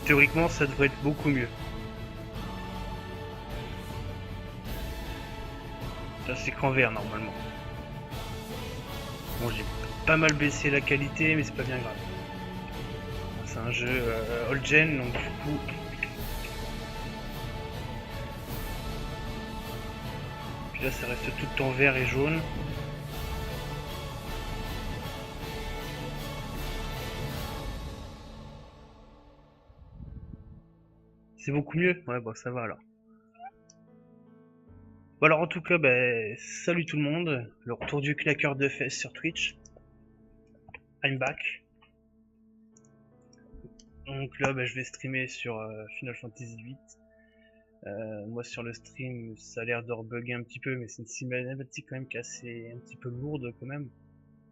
Théoriquement, ça devrait être beaucoup mieux. Ça, c'est écran vert normalement. Bon, j'ai pas mal baissé la qualité, mais c'est pas bien grave. C'est un jeu old gen, donc du coup. Puis là, ça reste tout en vert et jaune. C'est beaucoup mieux? Ouais, bon, ça va alors. Bon, alors en tout cas, salut tout le monde. Le retour du claqueur de fesses sur Twitch. I'm back. Donc là, je vais streamer sur Final Fantasy VIII. Moi sur le stream, ça a l'air de rebugger un petit peu, mais c'est une cinématique quand même qui est assez un petit peu lourde quand même.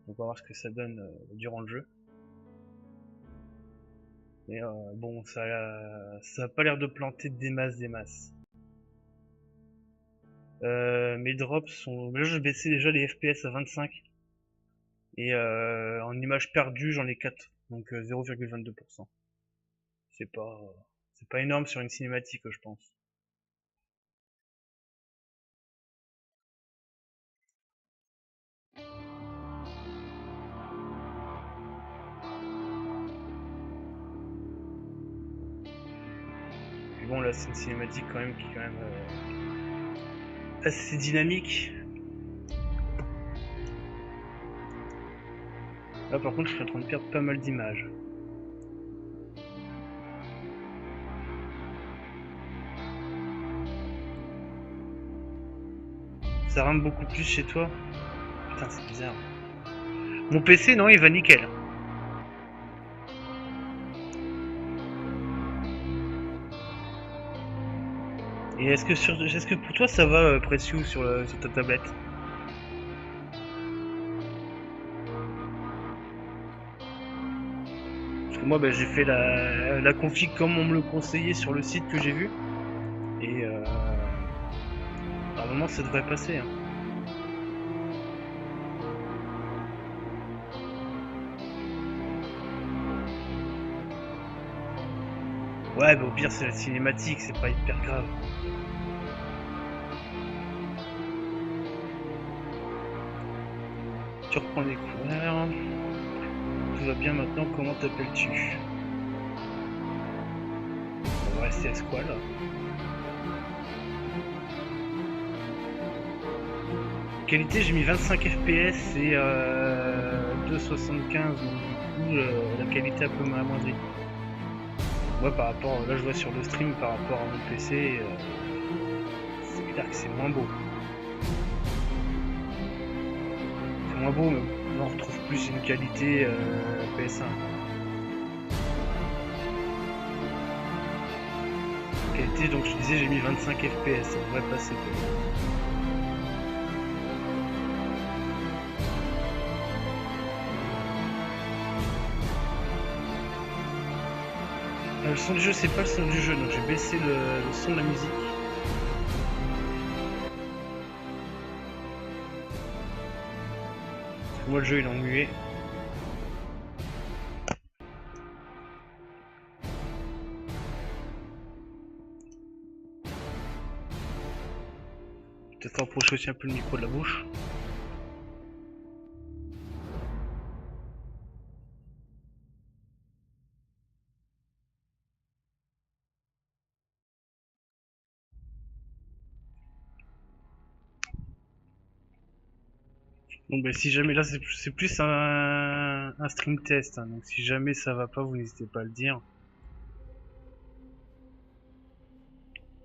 Donc on va voir ce que ça donne durant le jeu. Mais bon, ça a pas l'air de planter des masses. Mes drops sont... Là je baissais déjà les FPS à 25. Et en images perdues j'en ai 4. Donc 0,22%. C'est pas énorme sur une cinématique je pense. Puis bon là c'est une cinématique quand même qui est quand même assez dynamique. Là par contre je suis en train de perdre pas mal d'images. Ça rame beaucoup plus chez toi? Putain c'est bizarre. Mon PC non il va nickel. Et est-ce que pour toi ça va Precious sur ta tablette? Parce que moi j'ai fait la config comme on me le conseillait sur le site que j'ai vu. Et normalement ça devrait passer. Hein. Ouais, au pire c'est la cinématique, c'est pas hyper grave. Tu reprends les couleurs. Tout va bien maintenant, comment t'appelles-tu? On va rester à Squall. Qualité, j'ai mis 25 FPS et 2,75, donc du coup la qualité un peu amoindrie. Moi par rapport, là je vois sur le stream par rapport à mon PC, c'est clair que c'est moins beau. C'est moins beau, mais on retrouve plus une qualité PS1. Qualité, donc je disais j'ai mis 25 FPS, ça devrait passer peut-être. Le son du jeu, c'est pas le son du jeu, donc j'ai baissé le son de la musique. Moi, le jeu il est en muet. Peut-être rapprocher aussi un peu le micro de la bouche. Bon, si jamais là, c'est plus un stream test, hein, donc si jamais ça va pas, vous n'hésitez pas à le dire.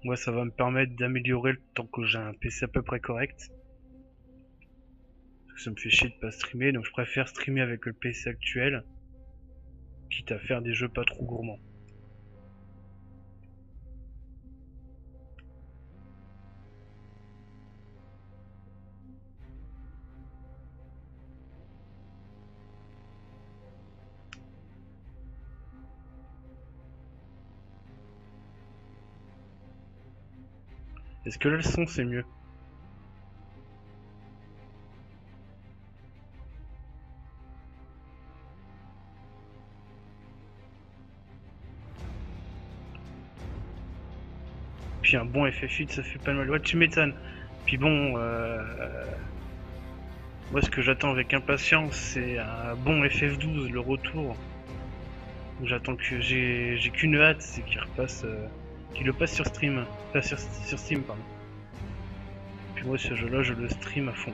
Moi, ça va me permettre d'améliorer le temps que j'ai un PC à peu près correct. Parce que ça me fait chier de pas streamer, donc je préfère streamer avec le PC actuel, quitte à faire des jeux pas trop gourmands. Est-ce que là, le son, c'est mieux? puis un bon FF8 ça fait pas mal. Ouais, tu m'étonnes. Puis bon, moi ce que j'attends avec impatience c'est un bon FF12, le retour. J'attends que j'ai qu'une hâte, c'est qu'il repasse, qu'il le passe sur stream, pas sur Steam pardon. Puis moi ce jeu-là je le stream à fond.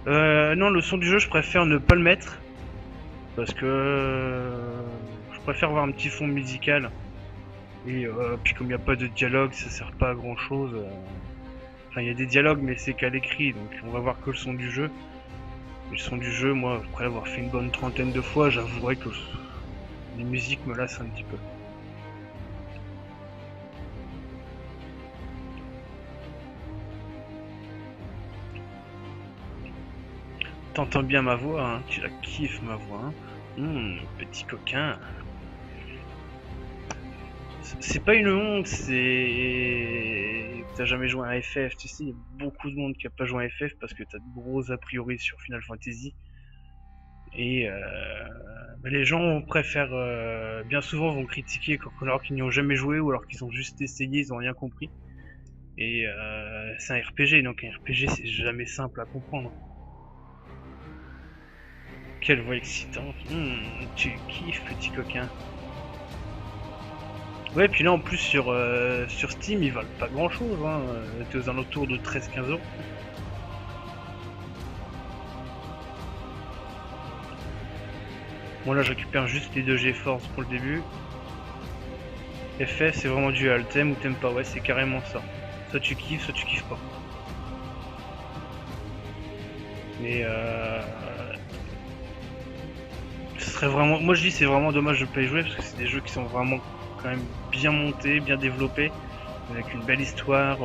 Non, le son du jeu je préfère ne pas le mettre parce que je préfère avoir un petit fond musical. Et puis comme il n'y a pas de dialogue, ça sert pas à grand chose. Enfin, il y a des dialogues, mais c'est qu'à l'écrit, donc on va voir que le son du jeu. Et le son du jeu, moi, après avoir fait une bonne trentaine de fois, j'avouerais que les musiques me lassent un petit peu. T'entends bien ma voix, hein, tu la kiffes ma voix, hein. Petit coquin. C'est pas une honte, c'est... T'as jamais joué à un FF, tu sais, il y a beaucoup de monde qui a pas joué à un FF parce que t'as de gros a priori sur Final Fantasy. Et les gens préfèrent, bien souvent vont critiquer alors qu'ils n'y ont jamais joué ou alors qu'ils ont juste essayé, ils ont rien compris. Et c'est un RPG, donc un RPG c'est jamais simple à comprendre. Quelle voix excitante, tu kiffes petit coquin. Ouais, puis là en plus sur Steam ils valent pas grand chose, hein. T'es aux alentours de 13-15€. Bon là je récupère juste les 2 GeForce pour le début. FF c'est vraiment dual, t'aimes ou t'aimes pas, ouais c'est carrément ça. Soit tu kiffes pas. Mais ce serait vraiment... Moi je dis c'est vraiment dommage de pas y jouer parce que c'est des jeux qui sont vraiment quand même bien montés, bien développés, avec une belle histoire,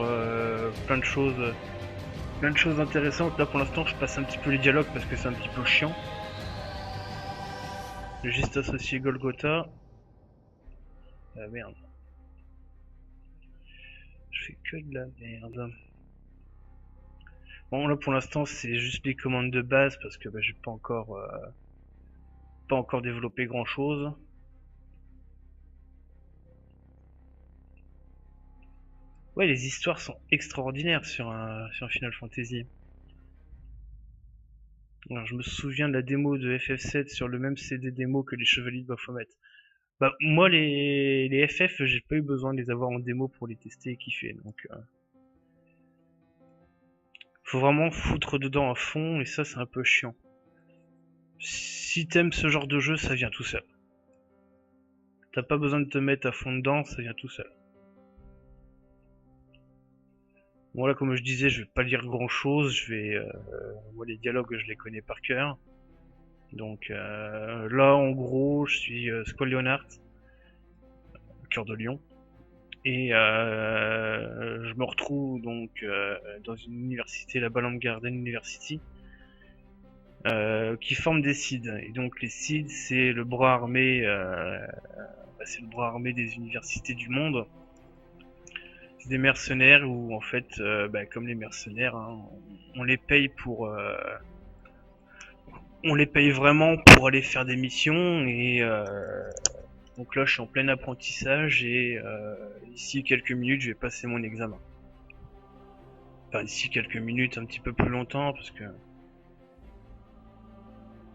plein de choses intéressantes. Là pour l'instant je passe un petit peu les dialogues parce que c'est un petit peu chiant. J'ai juste associé Golgotha. Ah merde. Je fais que de la merde. Bon là pour l'instant c'est juste les commandes de base parce que j'ai pas encore développé grand chose. Ouais, les histoires sont extraordinaires sur un Final Fantasy. Alors, je me souviens de la démo de FF7 sur le même CD démo que les Chevaliers de Baphomet. Bah moi les FF j'ai pas eu besoin de les avoir en démo pour les tester et kiffer, donc faut vraiment foutre dedans à fond et ça c'est un peu chiant. Si t'aimes ce genre de jeu ça vient tout seul. T'as pas besoin de te mettre à fond dedans, ça vient tout seul. Bon là comme je disais je vais pas lire grand chose, je vais... moi les dialogues je les connais par cœur. Donc là en gros je suis Squall Leonard, cœur de lion. Et je me retrouve donc dans une université, la Balamb Garden University, qui forme des SID. Et donc les SID c'est le bras armé, des universités du monde. C'est des mercenaires où en fait, comme les mercenaires, hein, on les paye pour, on les paye vraiment pour aller faire des missions et donc là je suis en plein apprentissage et d'ici quelques minutes je vais passer mon examen. Enfin d'ici quelques minutes, un petit peu plus longtemps parce que...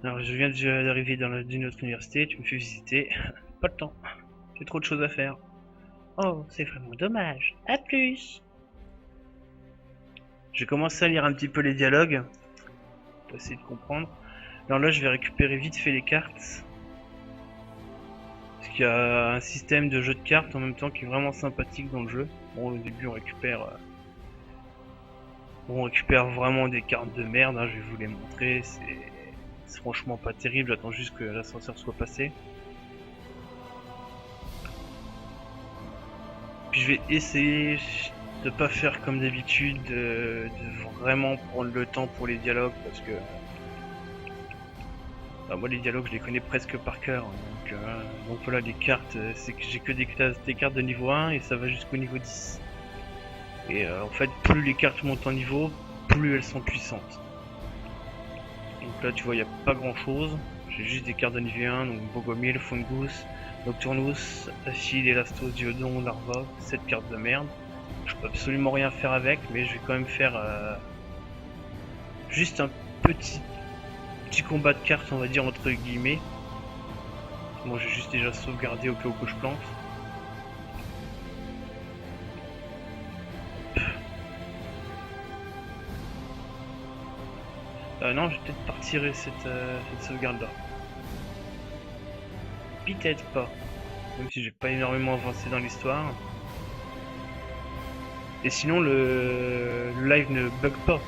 Alors je viens d'arriver d'une autre université, tu me fais visiter, pas de temps, j'ai trop de choses à faire. Oh, c'est vraiment dommage, à plus. J'ai commencé à lire un petit peu les dialogues, pour essayer de comprendre. Alors là je vais récupérer vite fait les cartes. Parce qu'il y a un système de jeu de cartes en même temps qui est vraiment sympathique dans le jeu. Bon au début on récupère vraiment des cartes de merde, hein, je vais vous les montrer, c'est franchement pas terrible, j'attends juste que l'ascenseur soit passé. Puis je vais essayer de pas faire comme d'habitude, de vraiment prendre le temps pour les dialogues parce que moi les dialogues je les connais presque par cœur, donc voilà, les cartes, c'est que j'ai que des cartes de niveau 1 et ça va jusqu'au niveau 10. Et en fait plus les cartes montent en niveau, plus elles sont puissantes. Donc là tu vois il n'y a pas grand chose, j'ai juste des cartes de niveau 1, donc Bogomil, Fungus, Nocturnus, Achille, Elastos, Diodon, Larva, cette carte de merde. Je peux absolument rien faire avec, mais je vais quand même faire juste un petit combat de cartes, on va dire entre guillemets. Moi j'ai juste déjà sauvegardé au cas où que je plante. Non, je vais peut-être pas retirer cette sauvegarde là. Peut-être pas. Même si j'ai pas énormément avancé dans l'histoire. Et sinon le live ne bug pas.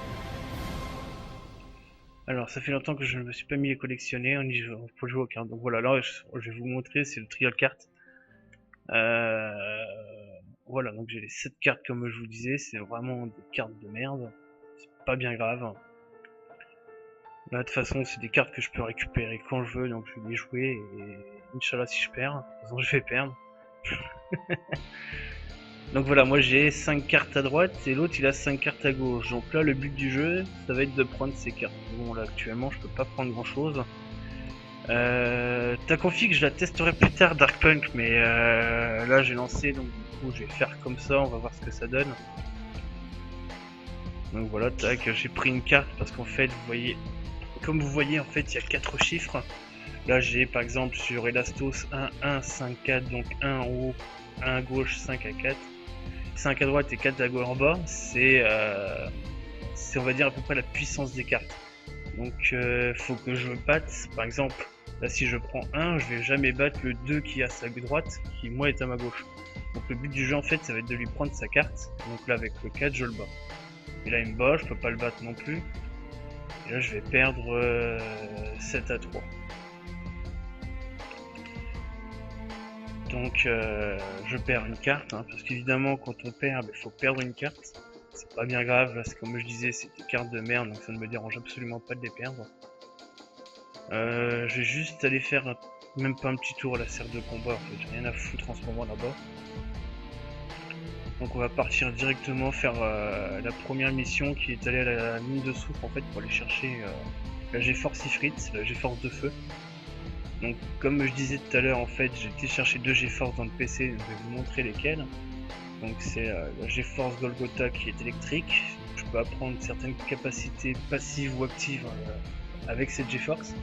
Alors ça fait longtemps que je ne me suis pas mis à collectionner, on peut jouer aux cartes. Donc voilà, là je vais vous montrer, c'est le trial card. Voilà, donc j'ai les 7 cartes comme je vous disais, c'est vraiment des cartes de merde. C'est pas bien grave. Là de toute façon c'est des cartes que je peux récupérer quand je veux, donc je vais les jouer et Inch'Allah si je perds, de toute façon je vais perdre. Donc voilà, moi j'ai 5 cartes à droite et l'autre il a 5 cartes à gauche. Donc là le but du jeu ça va être de prendre ces cartes. Bon là actuellement je peux pas prendre grand chose. Ta config je la testerai plus tard Darkpunk, mais là j'ai lancé donc du coup je vais faire comme ça, on va voir ce que ça donne. Donc voilà, tac, j'ai pris une carte parce qu'en fait vous voyez, comme vous voyez en fait il y a 4 chiffres. Là j'ai par exemple sur Elastos 1, 1, 5, 4, donc 1 en haut, 1 à gauche, 5 à 4. 5 à droite et 4 à gauche en bas, c'est on va dire à peu près la puissance des cartes. Donc faut que je batte, par exemple, là si je prends 1, je vais jamais battre le 2 qui est à sa droite, qui moi est à ma gauche. Donc le but du jeu en fait ça va être de lui prendre sa carte, donc là avec le 4 je le bats. Et là il me bat, je peux pas le battre non plus. Et là je vais perdre 7 à 3. Donc je perds une carte, hein, parce qu'évidemment quand on perd, il faut perdre une carte. C'est pas bien grave, là, comme je disais, c'est des cartes de merde, donc ça ne me dérange absolument pas de les perdre. Je vais juste aller faire même pas un petit tour à la serre de combat, en fait, j'ai rien à foutre en ce moment là-bas. Donc on va partir directement faire la première mission qui est aller à la mine de soufre en fait pour aller chercher la GeForce Ifrit, la GeForce de feu. Donc comme je disais tout à l'heure en fait j'ai été chercher 2 GeForce dans le PC, je vais vous montrer lesquels. Donc c'est la GeForce Golgotha qui est électrique, donc je peux apprendre certaines capacités passives ou actives avec cette GeForce.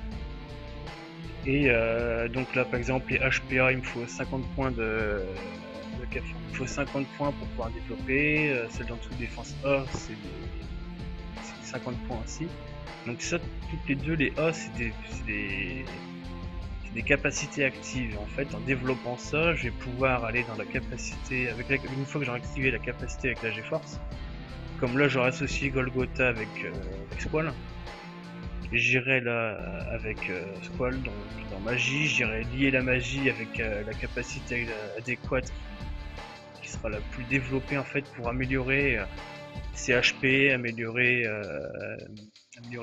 Et donc là par exemple les HPA il me faut 50 points de café. Il faut 50 points pour pouvoir développer, celle d'en dessous de défense A c'est 50 points aussi. Donc ça toutes les deux les A c'est des capacités actives. En fait, en développant ça, je vais pouvoir aller dans la capacité, une fois que j'aurai activé la capacité avec la GeForce, comme là j'aurai associé Golgotha avec Squall, j'irai là avec Squall dans magie, j'irai lier la magie avec la capacité adéquate qui sera la plus développée en fait pour améliorer ses HP, améliorer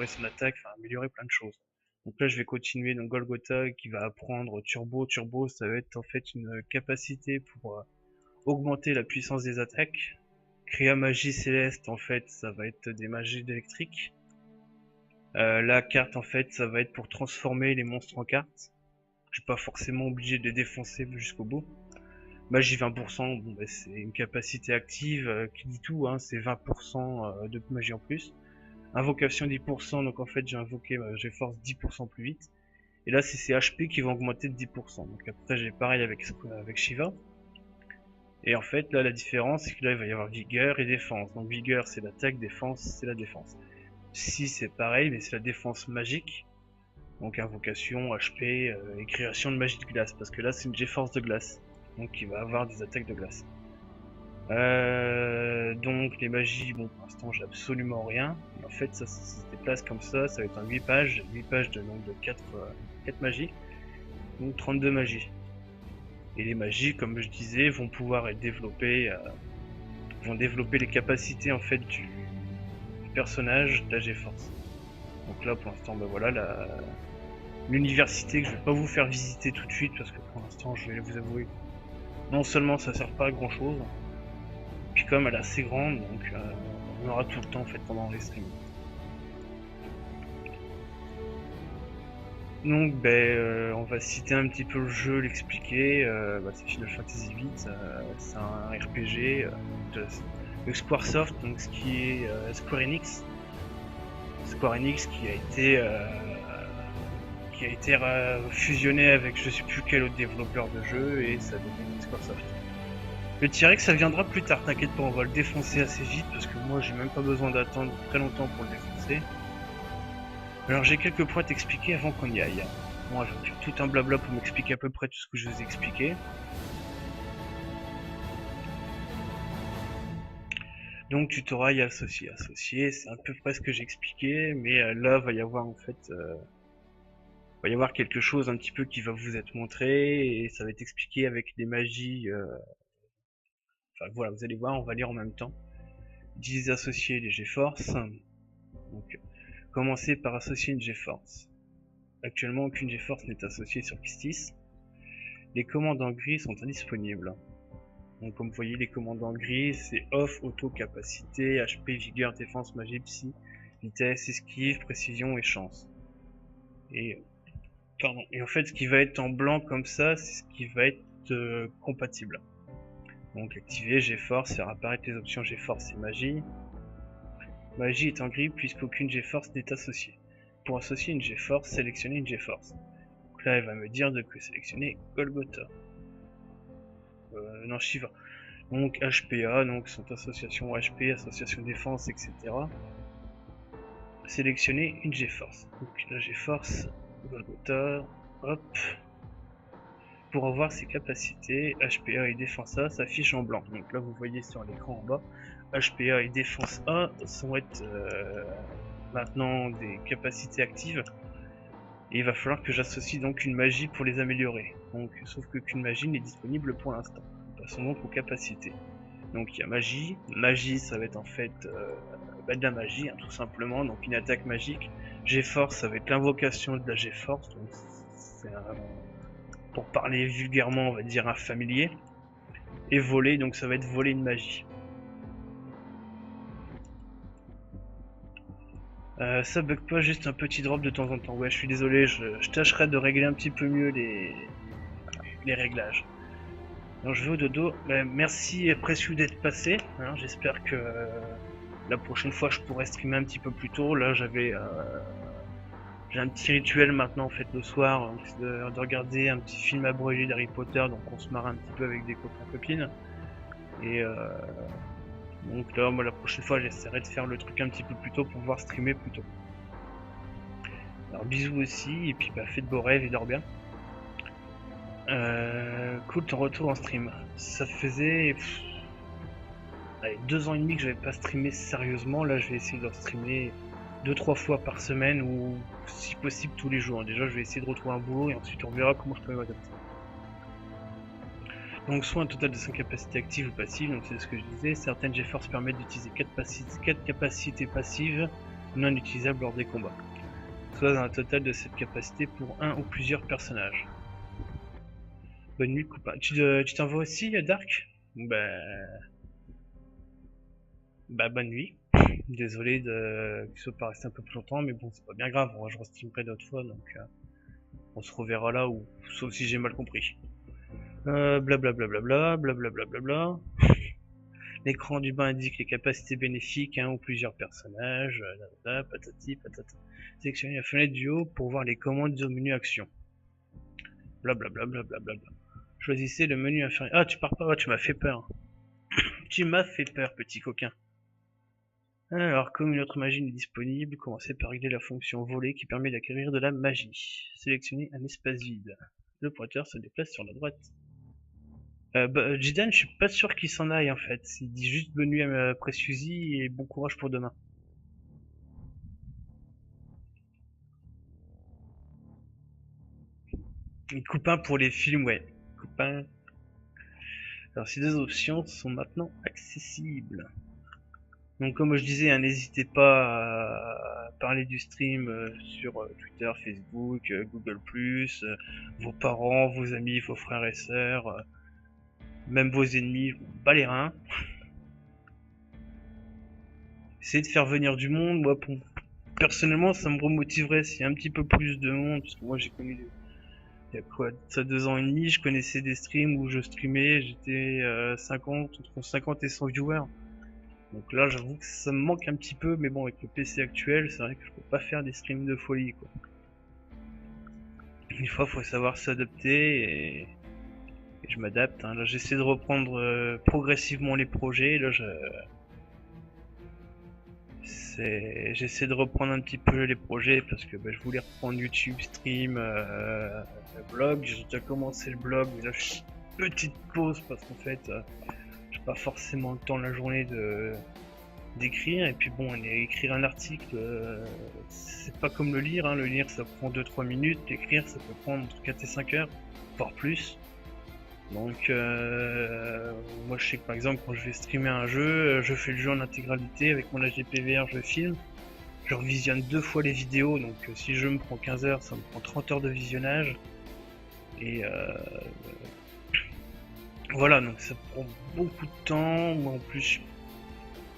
son attaque, enfin améliorer plein de choses. Donc là je vais continuer, donc Golgotha qui va apprendre Turbo. Turbo ça va être en fait une capacité pour augmenter la puissance des attaques. Créa Magie Céleste en fait ça va être des magies électriques. La carte en fait ça va être pour transformer les monstres en cartes. Je suis pas forcément obligé de les défoncer jusqu'au bout. Magie 20%, bon, bah, c'est une capacité active qui dit tout, hein, c'est 20% de magie en plus. Invocation 10%, donc en fait j'ai invoqué ma GeForce 10% plus vite. Et là c'est ces HP qui vont augmenter de 10%. Donc après j'ai pareil avec Shiva. Et en fait là la différence c'est que là il va y avoir vigueur et défense. Donc vigueur c'est l'attaque, défense c'est la défense. Si c'est pareil mais c'est la défense magique. Donc invocation, HP et création de magie de glace. Parce que là c'est une GeForce de glace. Donc il va avoir des attaques de glace. Donc les magies, bon pour l'instant j'ai absolument rien. En fait ça se déplace comme ça va être en 8 pages de nombre de 4 magies. Donc 32 magies. Et les magies, comme je disais, vont pouvoir être développées, vont développer les capacités en fait du personnage de la GeForce. Donc là pour l'instant ben voilà l'université que je vais pas vous faire visiter tout de suite parce que pour l'instant je vais vous avouer non seulement ça sert pas à grand chose, puis comme elle est assez grande, donc on aura tout le temps en fait pendant les streams. Donc, on va citer un petit peu le jeu, l'expliquer. C'est Final Fantasy VIII, c'est un RPG de Squaresoft, donc ce qui est Square Enix. Square Enix qui a été fusionné avec je sais plus quel autre développeur de jeu et ça devient Squaresoft. Le T-Rex ça viendra plus tard, t'inquiète pas, on va le défoncer assez vite parce que moi j'ai même pas besoin d'attendre très longtemps pour le défoncer. Alors j'ai quelques points à t'expliquer avant qu'on y aille. Moi je vais faire tout un blabla pour m'expliquer à peu près tout ce que je vous ai expliqué. Donc tutoriel associé. Associé, c'est à peu près ce que j'ai expliqué, mais là va y avoir en fait va y avoir quelque chose un petit peu qui va vous être montré et ça va être expliqué avec des magies. Enfin voilà, vous allez voir, on va lire en même temps. Associer les GeForce. Donc commencer par associer une GeForce. Actuellement aucune GeForce n'est associée sur Pistis. Les commandes en gris sont indisponibles. Donc comme vous voyez les commandes en gris c'est off, auto, capacité, HP, vigueur, défense, magie, psy, vitesse, esquive, précision et chance. Et en fait ce qui va être en blanc comme ça c'est ce qui va être compatible. Donc activer GeForce, faire apparaître les options GeForce et magie. Magie est en gris puisqu'aucune GeForce n'est associée. Pour associer une GeForce, sélectionnez une GeForce. Donc là elle va me dire de que sélectionner Golgotha. Non, Shiva. Donc HPA, donc sont association HP, association défense, etc. Sélectionner une GeForce. Donc la GeForce, Golgotha, hop. Pour avoir ses capacités, HPA et défense A s'affichent en blanc. Donc là vous voyez sur l'écran en bas, HPA et défense A sont maintenant des capacités actives. Et il va falloir que j'associe donc une magie pour les améliorer. Donc, sauf qu'aucune magie n'est disponible pour l'instant. Passons donc aux capacités. Donc il y a magie. Magie ça va être en fait de la magie tout simplement. Donc une attaque magique. GeForce ça va être l'invocation de la GeForce. Donc c'est pour parler vulgairement on va dire un familier. Et voler donc ça va être voler une magie. Ça bug pas, juste un petit drop de temps en temps. Ouais, je suis désolé, je tâcherai de régler un petit peu mieux les réglages. Donc je vais au dodo. Merci Précieux d'être passé. Hein, j'espère que la prochaine fois je pourrai streamer un petit peu plus tôt. Là j'ai un petit rituel maintenant en fait le soir de regarder un petit film abrégé d'Harry Potter. Donc on se marre un petit peu avec des copains copines. Et donc là moi la prochaine fois j'essaierai de faire le truc un petit peu plus tôt pour pouvoir streamer plus tôt. Alors bisous aussi et puis faites beaux rêves et dors bien. Cool ton retour en stream. Ça faisait 2 ans et demi que j'avais pas streamé sérieusement. Là je vais essayer de streamer 2-3 fois par semaine ou si possible tous les jours. Déjà je vais essayer de retrouver un boulot et ensuite on verra comment je peux m'adapter. Donc soit un total de 5 capacités actives ou passives, donc c'est ce que je disais. Certaines GeForce permettent d'utiliser 4 capacités passives non utilisables lors des combats. Soit un total de 7 capacités pour un ou plusieurs personnages. Bonne nuit copain. Tu t'envoies aussi Dark? Bonne nuit. Désolé que ce soit pas resté un peu plus longtemps, mais bon c'est pas bien grave, je restreamerai d'autres fois donc on se reverra là ou sauf si j'ai mal compris. Blablabla, blablabla. L'écran du bas indique les capacités bénéfiques ou plusieurs personnages, patati patata. Sélectionnez la fenêtre du haut pour voir les commandes au menu action. Blablabla. Choisissez le menu inférieur. Ah tu pars pas, tu m'as fait peur. Tu m'as fait peur petit coquin. Alors, comme une autre magie n'est disponible, commencez par régler la fonction voler qui permet d'acquérir de la magie. Sélectionnez un espace vide. Le pointeur se déplace sur la droite. Jidan, je suis pas sûr qu'il s'en aille en fait. Il dit juste bonne nuit à Préciusi et bon courage pour demain. Copain pour les films, ouais. Copain. Alors, ces deux options sont maintenant accessibles. Donc comme je disais, n'hésitez pas à parler du stream sur Twitter, Facebook, Google+, vos parents, vos amis, vos frères et sœurs, même vos ennemis, bas les reins. Essayez de faire venir du monde, moi personnellement, ça me remotiverait s'il y a un petit peu plus de monde, parce que moi j'ai connu, il y a quoi, ça 2 ans et demi, je connaissais des streams où je streamais, j'étais 50, entre 50 et 100 viewers. Donc là, j'avoue que ça me manque un petit peu, mais bon, avec le PC actuel, c'est vrai que je peux pas faire des streams de folie, quoi. Une fois, faut savoir s'adapter et je m'adapte, hein. Là, j'essaie de reprendre progressivement les projets. Là, j'essaie de reprendre un petit peu les projets parce que je voulais reprendre YouTube, stream, le blog. J'ai déjà commencé le blog, mais là, je suis petite pause parce qu'en fait, j'ai pas forcément le temps la journée d'écrire. Et puis bon, écrire un article, c'est pas comme le lire, hein. Le lire, ça prend 2-3 minutes. L'écrire, ça peut prendre entre 4 et 5 heures, voire plus. Donc moi je sais que par exemple quand je vais streamer un jeu, je fais le jeu en intégralité avec mon HDPVR, je filme, je revisionne 2 fois les vidéos, donc si le jeu me prend 15 heures, ça me prend 30 heures de visionnage. Et voilà, donc ça prend beaucoup de temps. Moi en plus je suis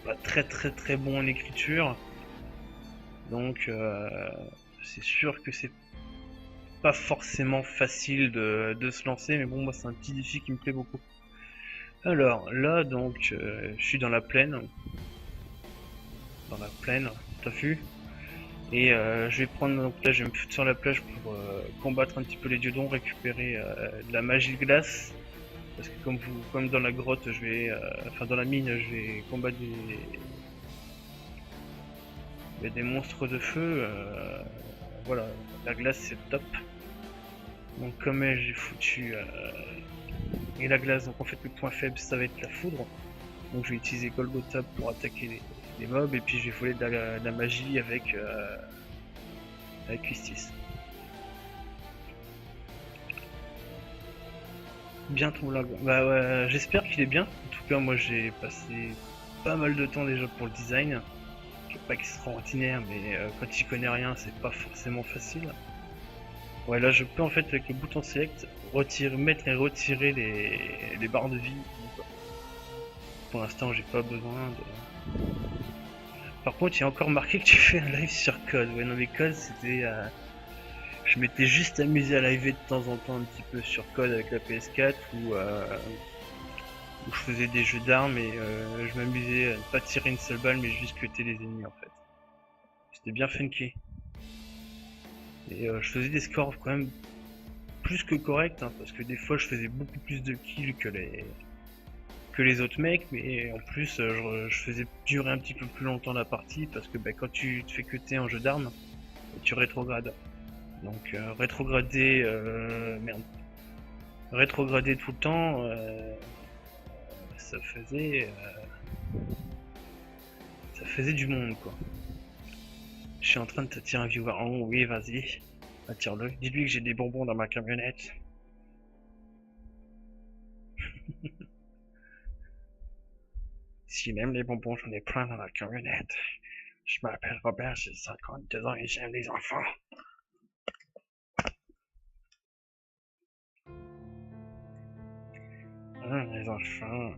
pas très bon en écriture. Donc c'est sûr que c'est pas forcément facile de se lancer, mais bon, moi c'est un petit défi qui me plaît beaucoup. Alors là, donc, je suis dans la plaine, t'as vu? Et je vais prendre, donc là, je vais me foutre sur la plage pour combattre un petit peu les diodons, récupérer de la magie de glace, parce que comme dans la grotte, je vais, enfin dans la mine, je vais combattre des monstres de feu. Voilà, la glace c'est top. Donc comme j'ai foutu et la glace, donc en fait le point faible ça va être la foudre. Donc je vais utiliser Golgotha pour attaquer les mobs et puis je vais voler de la magie avec Quistis. Bien ton lag. Bah ouais, j'espère qu'il est bien. En tout cas moi j'ai passé pas mal de temps déjà pour le design. Qui est pas extraordinaire mais quand tu connais rien c'est pas forcément facile. Ouais, là je peux en fait avec le bouton select mettre et retirer les barres de vie. Pour l'instant j'ai pas besoin de... Par contre il y a encore marqué que tu fais un live sur Code. Ouais non mais Code c'était... Je m'étais juste amusé à liver de temps en temps un petit peu sur Code avec la PS4 où je faisais des jeux d'armes et je m'amusais à ne pas tirer une seule balle mais juste cuter les ennemis en fait. C'était bien funky. Et je faisais des scores quand même plus que corrects, hein, parce que des fois je faisais beaucoup plus de kills que les autres mecs, mais en plus je faisais durer un petit peu plus longtemps la partie, parce que quand tu te fais cuter en jeu d'armes, tu rétrogrades. Donc rétrograder tout le temps, ça faisait du monde quoi. Je suis en train de t'attirer un viewer. Oh oui, vas-y. Attire-le. Dis-lui que j'ai des bonbons dans ma camionnette. S'il aime les bonbons, j'en ai plein dans la camionnette. Je m'appelle Robert, j'ai 52 ans et j'aime les enfants. Les enfants.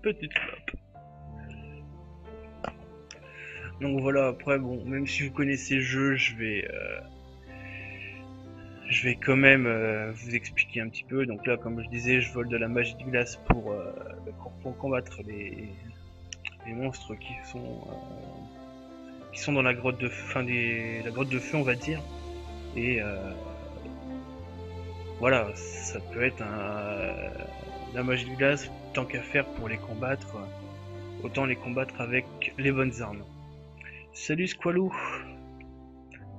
Petite flop. Donc voilà, après bon, même si vous connaissez le jeu, je vais quand même vous expliquer un petit peu. Donc là, comme je disais, je vole de la magie de glace pour combattre les monstres qui sont dans la grotte de la grotte de feu, on va dire. Et voilà, ça peut être la magie de glace, tant qu'à faire pour les combattre, autant les combattre avec les bonnes armes. Salut Squalou,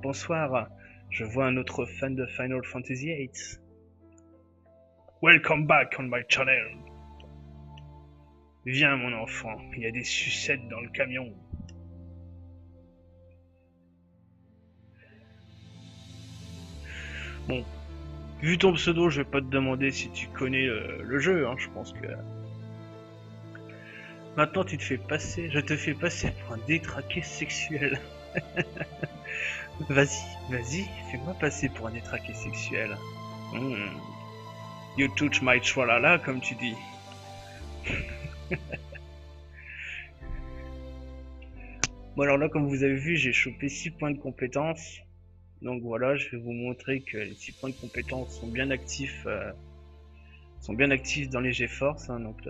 bonsoir, je vois un autre fan de Final Fantasy VIII. Welcome back on my channel. Viens mon enfant, il y a des sucettes dans le camion. Bon, vu ton pseudo, je vais pas te demander si tu connais le jeu, hein, je pense que... Maintenant je te fais passer pour un détraqué sexuel. Vas-y, fais-moi passer pour un détraqué sexuel. You touch my tralala, comme tu dis. Bon alors là, comme vous avez vu, j'ai chopé 6 points de compétence. Donc voilà, je vais vous montrer que les 6 points de compétence sont bien actifs dans les GeForce. Hein. Donc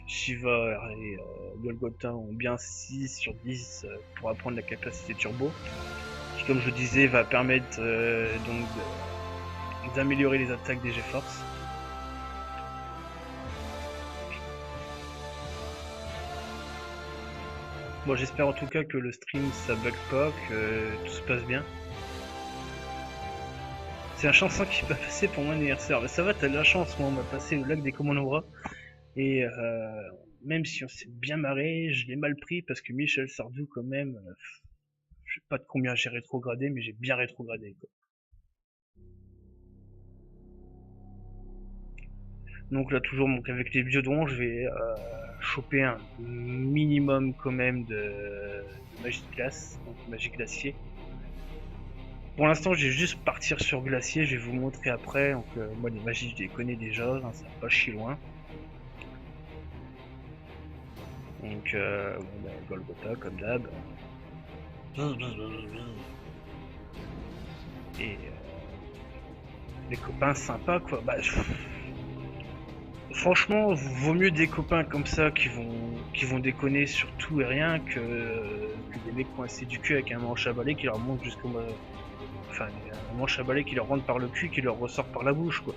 Shiva et Golgotha ont bien 6 sur 10 pour apprendre la capacité turbo. Qui, comme je disais, va permettre donc d'améliorer les attaques des GeForce. Bon, j'espère en tout cas que le stream ça bug pas, que tout se passe bien. C'est un chanson qui va passer pour mon anniversaire. Mais ça va, t'as de la chance, moi on m'a passé au lac des Commandoras. Et même si on s'est bien marré, je l'ai mal pris parce que Michel Sardou quand même, je sais pas de combien j'ai rétrogradé, mais j'ai bien rétrogradé quoi. Donc là toujours donc avec les biodons, je vais choper un minimum quand même de magie de glace, donc magie glacier. Pour l'instant, je vais juste partir sur glacier, je vais vous montrer après. Donc moi les magies je les connais déjà, hein, ça va pas chier loin. Donc bon, bah, Golgotha comme d'hab. Et des copains sympas quoi. Bah, franchement, vaut mieux des copains comme ça qui vont déconner sur tout et rien que des mecs coincés du cul avec un manche à balai qui leur monte jusqu'au enfin un manche à balai qui leur rentre par le cul qui leur ressort par la bouche quoi.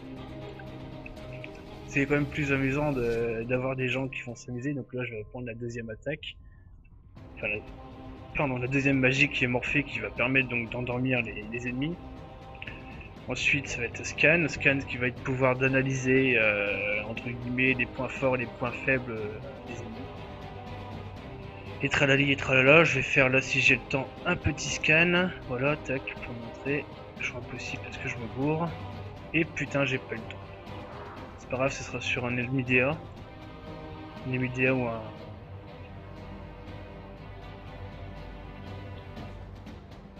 C'est quand même plus amusant d'avoir des gens qui vont s'amuser. Donc là je vais prendre la deuxième attaque. Enfin la deuxième magie qui est morphée qui va permettre donc d'endormir les ennemis. Ensuite, ça va être scan qui va être pouvoir d'analyser entre guillemets les points forts et les points faibles des ennemis. Et tralali et tralala, je vais faire là si j'ai le temps un petit scan. Voilà, tac, pour montrer. Je vois impossible parce que je me bourre. Et putain, j'ai pas le temps. C'est pas grave, ce sera sur un Elmidea. Un Elmidea ou un.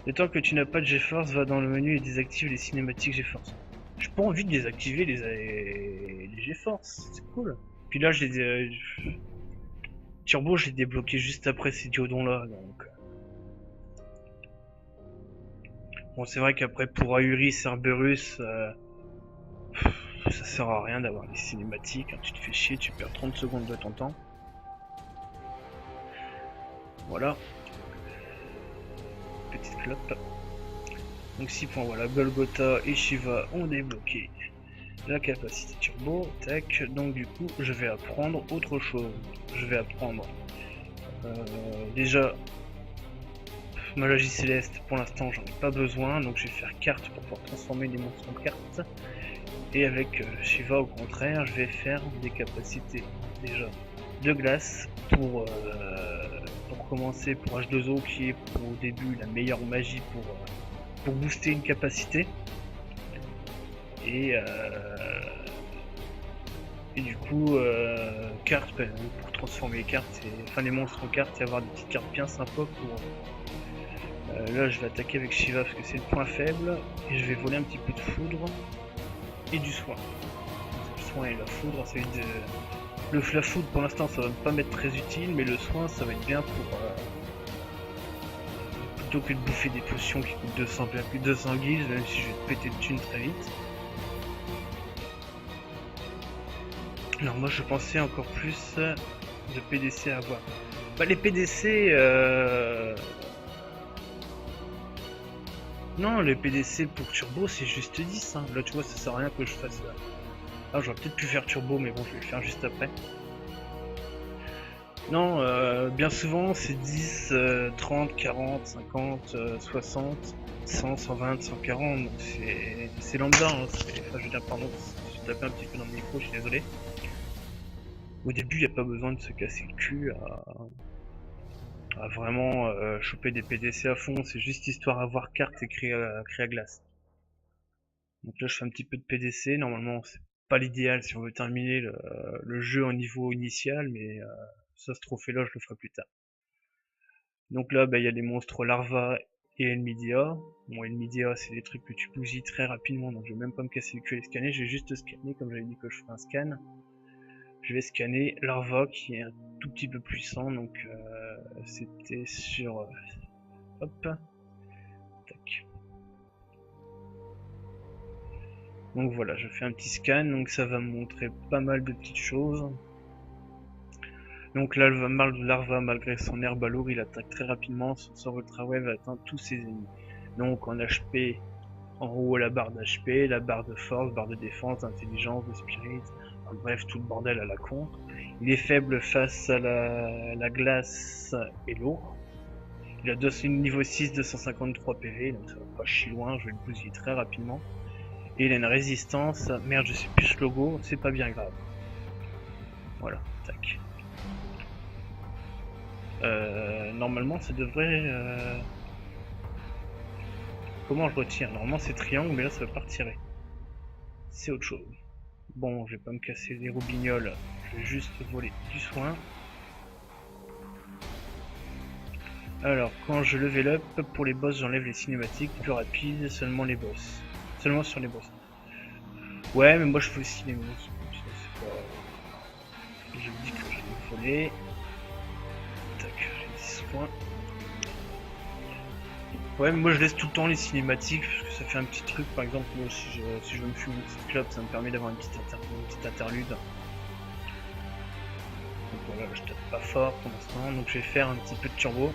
Le temps que tu n'as pas de GeForce, va dans le menu et désactive les cinématiques GeForce. J'ai pas envie de désactiver les GeForce, c'est cool. Puis là, je les Turbo, je l'ai débloqué juste après ces diodons là, donc. Bon, c'est vrai qu'après pour Ahuri, Cerberus, ça sert à rien d'avoir les cinématiques, hein. Tu te fais chier, tu perds 30 secondes de ton temps. Voilà. Petite clope. Donc 6 points, voilà, Golgotha et Shiva ont débloqué la capacité turbo, tac, donc du coup je vais apprendre autre chose. Je vais apprendre déjà magie céleste, pour l'instant j'en ai pas besoin, donc je vais faire carte pour pouvoir transformer les monstres en cartes. Et avec Shiva au contraire, je vais faire des capacités déjà de glace pour commencer pour H2O qui est au début la meilleure magie pour booster une capacité. Et du coup, cartes, pour transformer les cartes, enfin les monstres en cartes et avoir des petites cartes bien sympas pour. Là, je vais attaquer avec Shiva parce que c'est le point faible. Et je vais voler un petit peu de foudre et du soin. Le soin et la foudre, ça va être la foudre pour l'instant, ça va pas m'être très utile, mais le soin, ça va être bien pour. Plutôt que de bouffer des potions qui coûtent 200 guilds, même si je vais te péter de thunes très vite. Alors moi je pensais encore plus de PDC à avoir. Bah les PDC non, les PDC pour turbo c'est juste 10 hein. Là tu vois ça sert à rien que je fasse Ah j'aurais peut-être pu faire turbo mais bon je vais le faire juste après. Non, bien souvent c'est 10, 30, 40, 50, 60, 100, 120, 140, donc c'est lambda, hein. Enfin je veux dire pardon, j'ai tapé un petit peu dans le micro, je suis désolé. Au début, il n'y a pas besoin de se casser le cul à vraiment choper des PDC à fond, c'est juste histoire d'avoir carte et créer à glace. Donc là, je fais un petit peu de PDC, normalement, c'est pas l'idéal si on veut terminer le jeu en niveau initial, mais ça, ce trophée-là, je le ferai plus tard. Donc là, bah, il y a les monstres Larva et Elmidia. Bon, Elmidia, c'est des trucs que tu bousilles très rapidement, donc je vais même pas me casser le cul à les scanner, je vais juste scanner, comme j'avais dit que je ferais un scan. Je vais scanner Larva qui est tout petit peu puissant, donc c'était sur... hop, tac. Donc voilà, je fais un petit scan, donc ça va me montrer pas mal de petites choses. Donc Larva, malgré son air balourd, il attaque très rapidement, son sort Ultra Wave atteint tous ses ennemis. Donc en HP, en haut la barre d'HP, la barre de force, barre de défense, d'intelligence, de spirit, enfin, bref, tout le bordel à la con. Il est faible face à la glace et l'eau. Il a niveau 6, 253 PV, donc ça va pas chier loin, je vais le bousiller très rapidement. Et il a une résistance, merde je sais plus ce logo, c'est pas bien grave. Voilà, tac. Normalement ça devrait... Comment je retire? Normalement c'est triangle, mais là ça va pas retirer. C'est autre chose. Bon, je vais pas me casser les roubignoles, je vais juste voler du soin. Alors, quand je level up, pour les boss j'enlève les cinématiques plus rapides, seulement les boss. Seulement sur les boss. Ouais, mais moi je fais aussi les boss. Je me dis que je vais voler. Tac, j'ai 10 points. Ouais, mais moi je laisse tout le temps les cinématiques parce que ça fait un petit truc. Par exemple, moi, si je veux me fumer une petite clope, ça me permet d'avoir une petite interlude. Donc voilà, je tape pas fort pour l'instant, donc je vais faire un petit peu de turbo.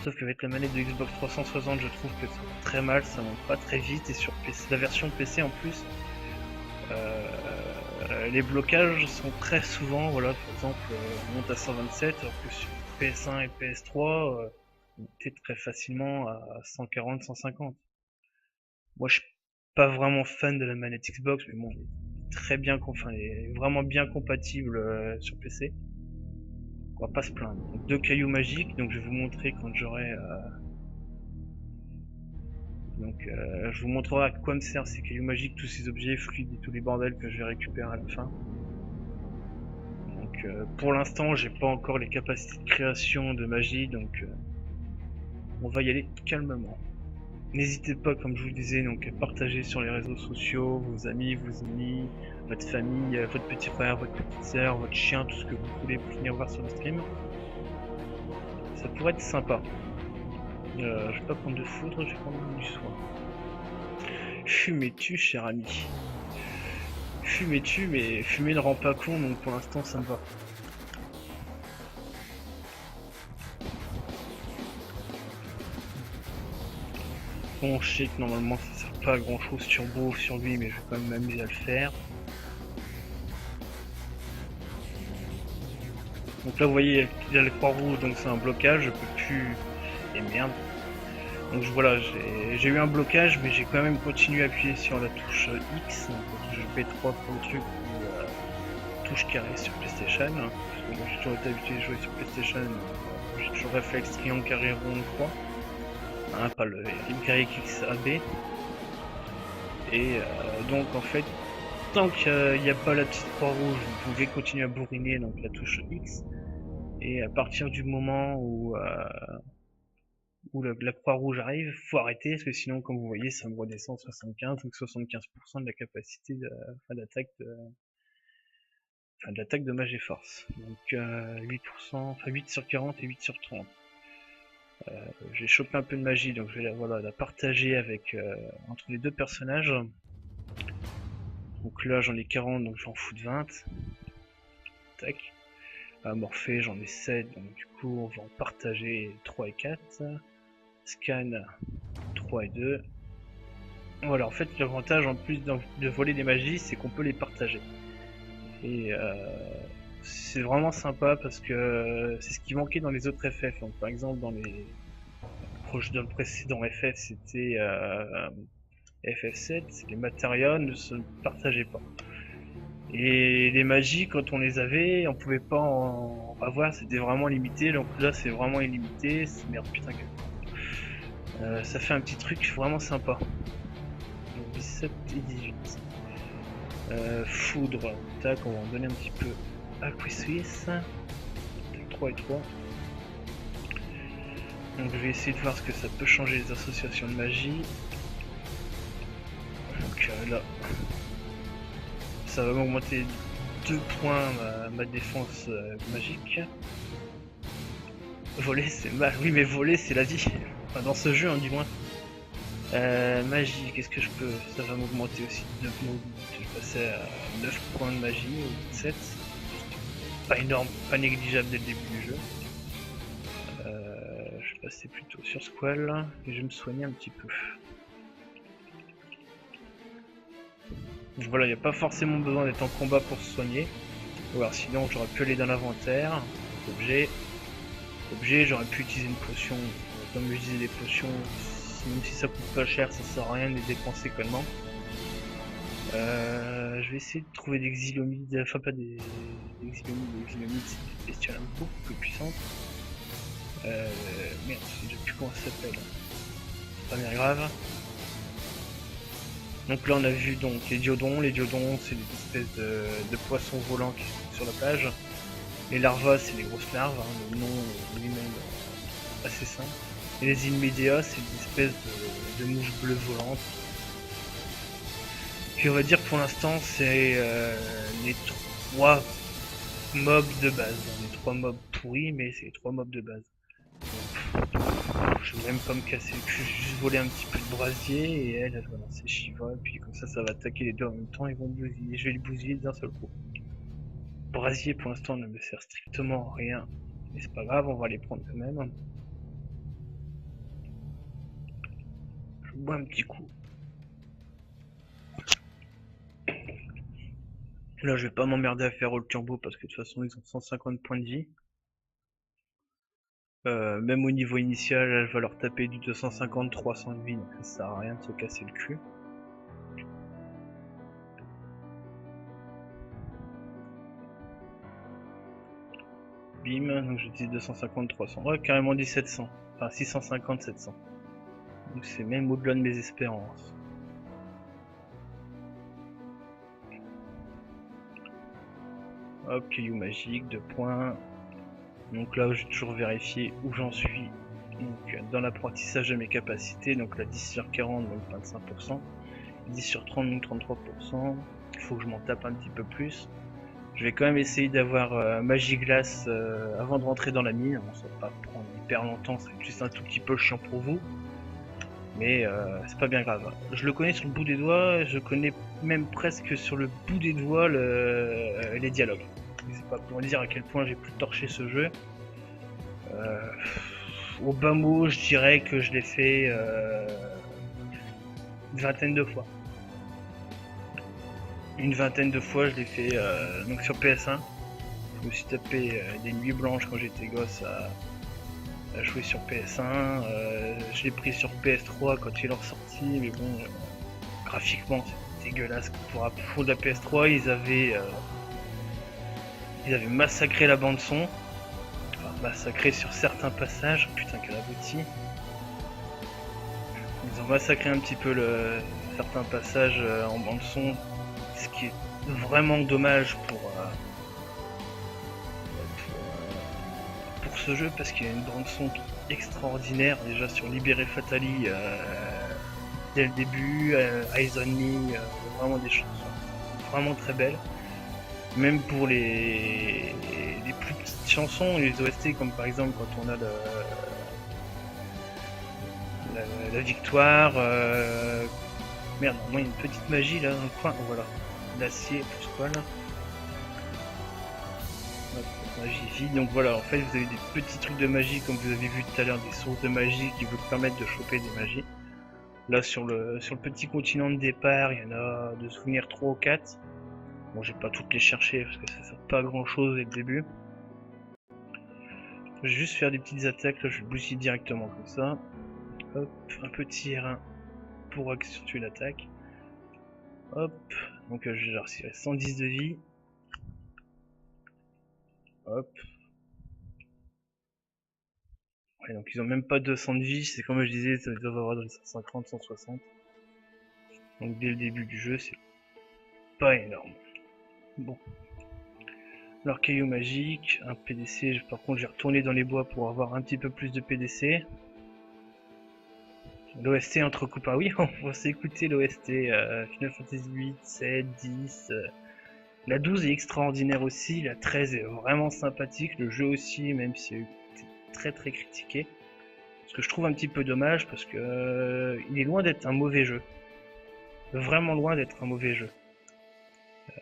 Sauf qu'avec la manette de Xbox 360, je trouve que ça va très mal, ça monte pas très vite, et sur PC, la version PC en plus, les blocages sont très souvent, voilà, par exemple, on monte à 127, alors que sur PS1 et PS3, on montait très facilement à 140, 150. Moi, je suis pas vraiment fan de la manette Xbox, mais bon, elle est très bien, enfin, elle est vraiment bien compatible sur PC. On va pas se plaindre. Donc, 2 cailloux magiques, donc je vais vous montrer quand j'aurai... je vous montrerai à quoi me servent ces cailloux magiques, tous ces objets fluides et tous les bordels que je vais récupérer à la fin. Donc pour l'instant, j'ai pas encore les capacités de création de magie, donc on va y aller calmement. N'hésitez pas, comme je vous le disais, donc à partager sur les réseaux sociaux, vos amis, votre famille, votre petit frère, votre petite sœur, votre chien, tout ce que vous voulez pour venir voir sur le stream. Ça pourrait être sympa. Je vais pas prendre de foudre, je vais prendre du soin. Fumez-tu, cher ami. Fumez-tu, mais fumer ne rend pas con, donc pour l'instant ça me va. Bon, je sais que normalement ça sert pas à grand chose sur lui, mais je vais quand même m'amuser à le faire. Donc là vous voyez, il y a le croix rouge, donc c'est un blocage, je peux plus... Et merde. Donc voilà, j'ai eu un blocage, mais j'ai quand même continué à appuyer sur la touche X, donc je fais 3 pour le truc, ou touche carré sur PlayStation, parce que moi j'ai toujours été habitué à jouer sur PlayStation, j'ai toujours réflexe triangle carré rond croix, hein, pas le Y X A B. Et donc en fait, tant qu'il n'y a pas la petite croix rouge, vous pouvez continuer à bourriner donc la touche X, et à partir du moment où la croix rouge arrive, faut arrêter, parce que sinon, comme vous voyez, ça me redescend 75, donc 75% de la capacité d'attaque de mage et force. Donc 8%, enfin 8 sur 40 et 8 sur 30. J'ai chopé un peu de magie, donc je vais la partager avec entre les deux personnages. Donc là j'en ai 40, donc j'en fous de 20. Tac. Morphée j'en ai 7, donc du coup on va en partager 3 et 4. Scan 3 et 2. Voilà, en fait l'avantage en plus de voler des magies, c'est qu'on peut les partager. Et c'est vraiment sympa parce que c'est ce qui manquait dans les autres FF. Donc, par exemple dans le précédent FF c'était FF7, les matériaux ne se partageaient pas. Et les magies, quand on les avait, on pouvait pas en avoir, c'était vraiment limité. Donc là c'est vraiment illimité. Merde, putain, ça fait un petit truc vraiment sympa. Donc 17 et 18. Foudre, tac, on va en donner un petit peu à Suisse. 3 et 3. Donc je vais essayer de voir ce que ça peut changer les associations de magie. Donc là, ça va m'augmenter 2 points ma défense magique. Voler c'est mal, oui mais voler c'est la vie. Enfin, dans ce jeu hein, du moins. Magie, qu'est-ce que je peux? Ça va m'augmenter aussi de 9 mots. Je passais à 9 points de magie ou 7. Pas énorme, pas négligeable dès le début du jeu. Je vais passer plutôt sur Squall et je vais me soigner un petit peu. Donc voilà, il n'y a pas forcément besoin d'être en combat pour se soigner. Ou alors sinon j'aurais pu aller dans l'inventaire, objet, j'aurais pu utiliser une potion. Comme je disais, des potions, même si ça coûte pas cher, ça sert à rien de les dépenser connement. Je vais essayer de trouver des xylomides, enfin pas des xylomides, c'est des bestioles beaucoup plus puissantes. Merde, je sais plus comment ça s'appelle. C'est pas bien grave. Donc là on a vu donc les diodons c'est des espèces de poissons volants qui sont sur la plage. Les larvas c'est des grosses larves, hein, le nom lui-même assez simple. Et les immédiats c'est des espèces de mouches bleues volantes. Puis on va dire pour l'instant c'est les 3 mobs de base. Les 3 mobs pourris mais c'est les 3 mobs de base. Donc, je vais même pas me casser le cul, juste voler un petit peu de brasier et elle va lancer Shiva et puis comme ça ça va attaquer les deux en même temps, ils vont bousiller. Je vais les bousiller d'un seul coup. Brasier pour l'instant ne me sert strictement à rien, mais c'est pas grave, on va les prendre quand même. Je bois un petit coup. Là je vais pas m'emmerder à faire all turbo parce que de toute façon ils ont 150 points de vie. Même au niveau initial, je vais leur taper du 250-300 de vie, donc ça sert à rien de se casser le cul. Bim, donc je dis 250-300, ouais carrément dit 700, enfin 650-700. Donc c'est même au-delà de mes espérances. Hop, caillou magique, 2 points. Donc là, je vais toujours vérifier où j'en suis. Donc dans l'apprentissage de mes capacités, donc là 10 sur 40, donc 25%. 10 sur 30, donc 33%. Il faut que je m'en tape un petit peu plus. Je vais quand même essayer d'avoir magie glace avant de rentrer dans la mine. Bon, ça va pas prendre hyper longtemps, c'est juste un tout petit peu chiant pour vous. Mais c'est pas bien grave. Je le connais sur le bout des doigts, je connais même presque sur le bout des doigts les dialogues. C'est pas pour dire à quel point j'ai pu torcher ce jeu. Au bas mot, je dirais que je l'ai fait une vingtaine de fois. Une vingtaine de fois, je l'ai fait donc sur PS1. Je me suis tapé des nuits blanches quand j'étais gosse à jouer sur PS1. Je l'ai pris sur PS3 quand il est ressorti, mais bon, graphiquement c'est dégueulasse. Pour un fond de la PS3, ils avaient massacré la bande son. Enfin, massacré sur certains passages. Putain, quel abouti. Ils ont massacré un petit peu certains passages en bande son, ce qui est vraiment dommage pour ce jeu parce qu'il y a une bande son extraordinaire déjà sur Libéré Fatali dès le début, Eyes on Me, vraiment des chansons vraiment très belles. Même pour les plus petites chansons, les OST comme par exemple quand on a la victoire, merde, non, il y a une petite magie là dans le coin, voilà, l'acier pour Squall. Magie vide, donc voilà, en fait vous avez des petits trucs de magie comme vous avez vu tout à l'heure, des sources de magie qui vous permettent de choper des magies. Là sur le petit continent de départ, il y en a de souvenirs 3 ou 4. Bon, je vais pas toutes les chercher parce que ça sert pas à grand chose dès le début. Je vais juste faire des petites attaques, là je vais bousiller directement comme ça. Hop, un petit R1 pour accentuer l'attaque. Hop, donc je vais retirer 110 de vie. Hop. Ouais, donc ils ont même pas 200 de vie, c'est comme je disais, ça doit avoir dans les 150, 160. Donc dès le début du jeu, c'est pas énorme. Bon. Alors caillou magique, un PDC, par contre j'ai retourné dans les bois pour avoir un petit peu plus de PDC. L'OST entrecoupe, ah oui, on va s'écouter l'OST Final Fantasy 8, 7, 10, La 12 est extraordinaire aussi, la 13 est vraiment sympathique, le jeu aussi, même si c'est très très critiqué. Ce que je trouve un petit peu dommage parce que il est loin d'être un mauvais jeu. Vraiment loin d'être un mauvais jeu.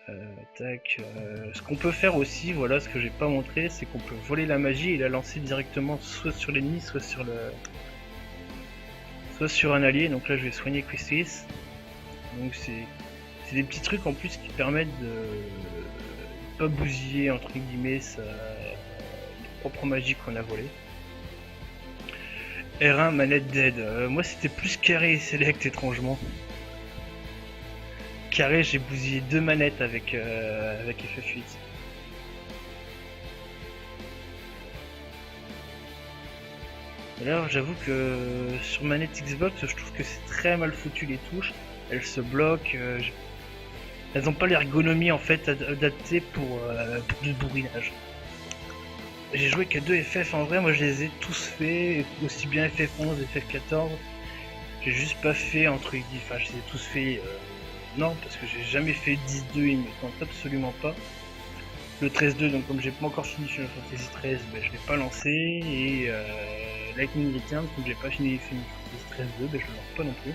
Ce qu'on peut faire aussi, voilà, ce que j'ai pas montré, c'est qu'on peut voler la magie et la lancer directement soit sur l'ennemi, soit sur un allié. Donc là, je vais soigner Quistis. Donc c'est des petits trucs en plus qui permettent de pas bousiller entre guillemets sa propre magie qu'on a volée. R1 manette dead. Moi, c'était plus carré et select étrangement. Carré, j'ai bousillé 2 manettes avec FF8. D'ailleurs, j'avoue que sur manette Xbox, je trouve que c'est très mal foutu les touches. Elles se bloquent. Elles n'ont pas l'ergonomie en fait adaptée pour du bourrinage. J'ai joué qu'à 2 FF en vrai, moi je les ai tous faits, aussi bien FF11, FF14. J'ai juste pas fait entre guillemets, enfin je les ai tous faits. Non, parce que j'ai jamais fait 10-2, il me tente absolument pas. Le 13-2, donc comme j'ai pas encore fini Final Fantasy 13, ben, je l'ai pas lancé. Et Lightning Returns, comme j'ai pas fini Final Fantasy 13-2, ben, je le lance pas non plus.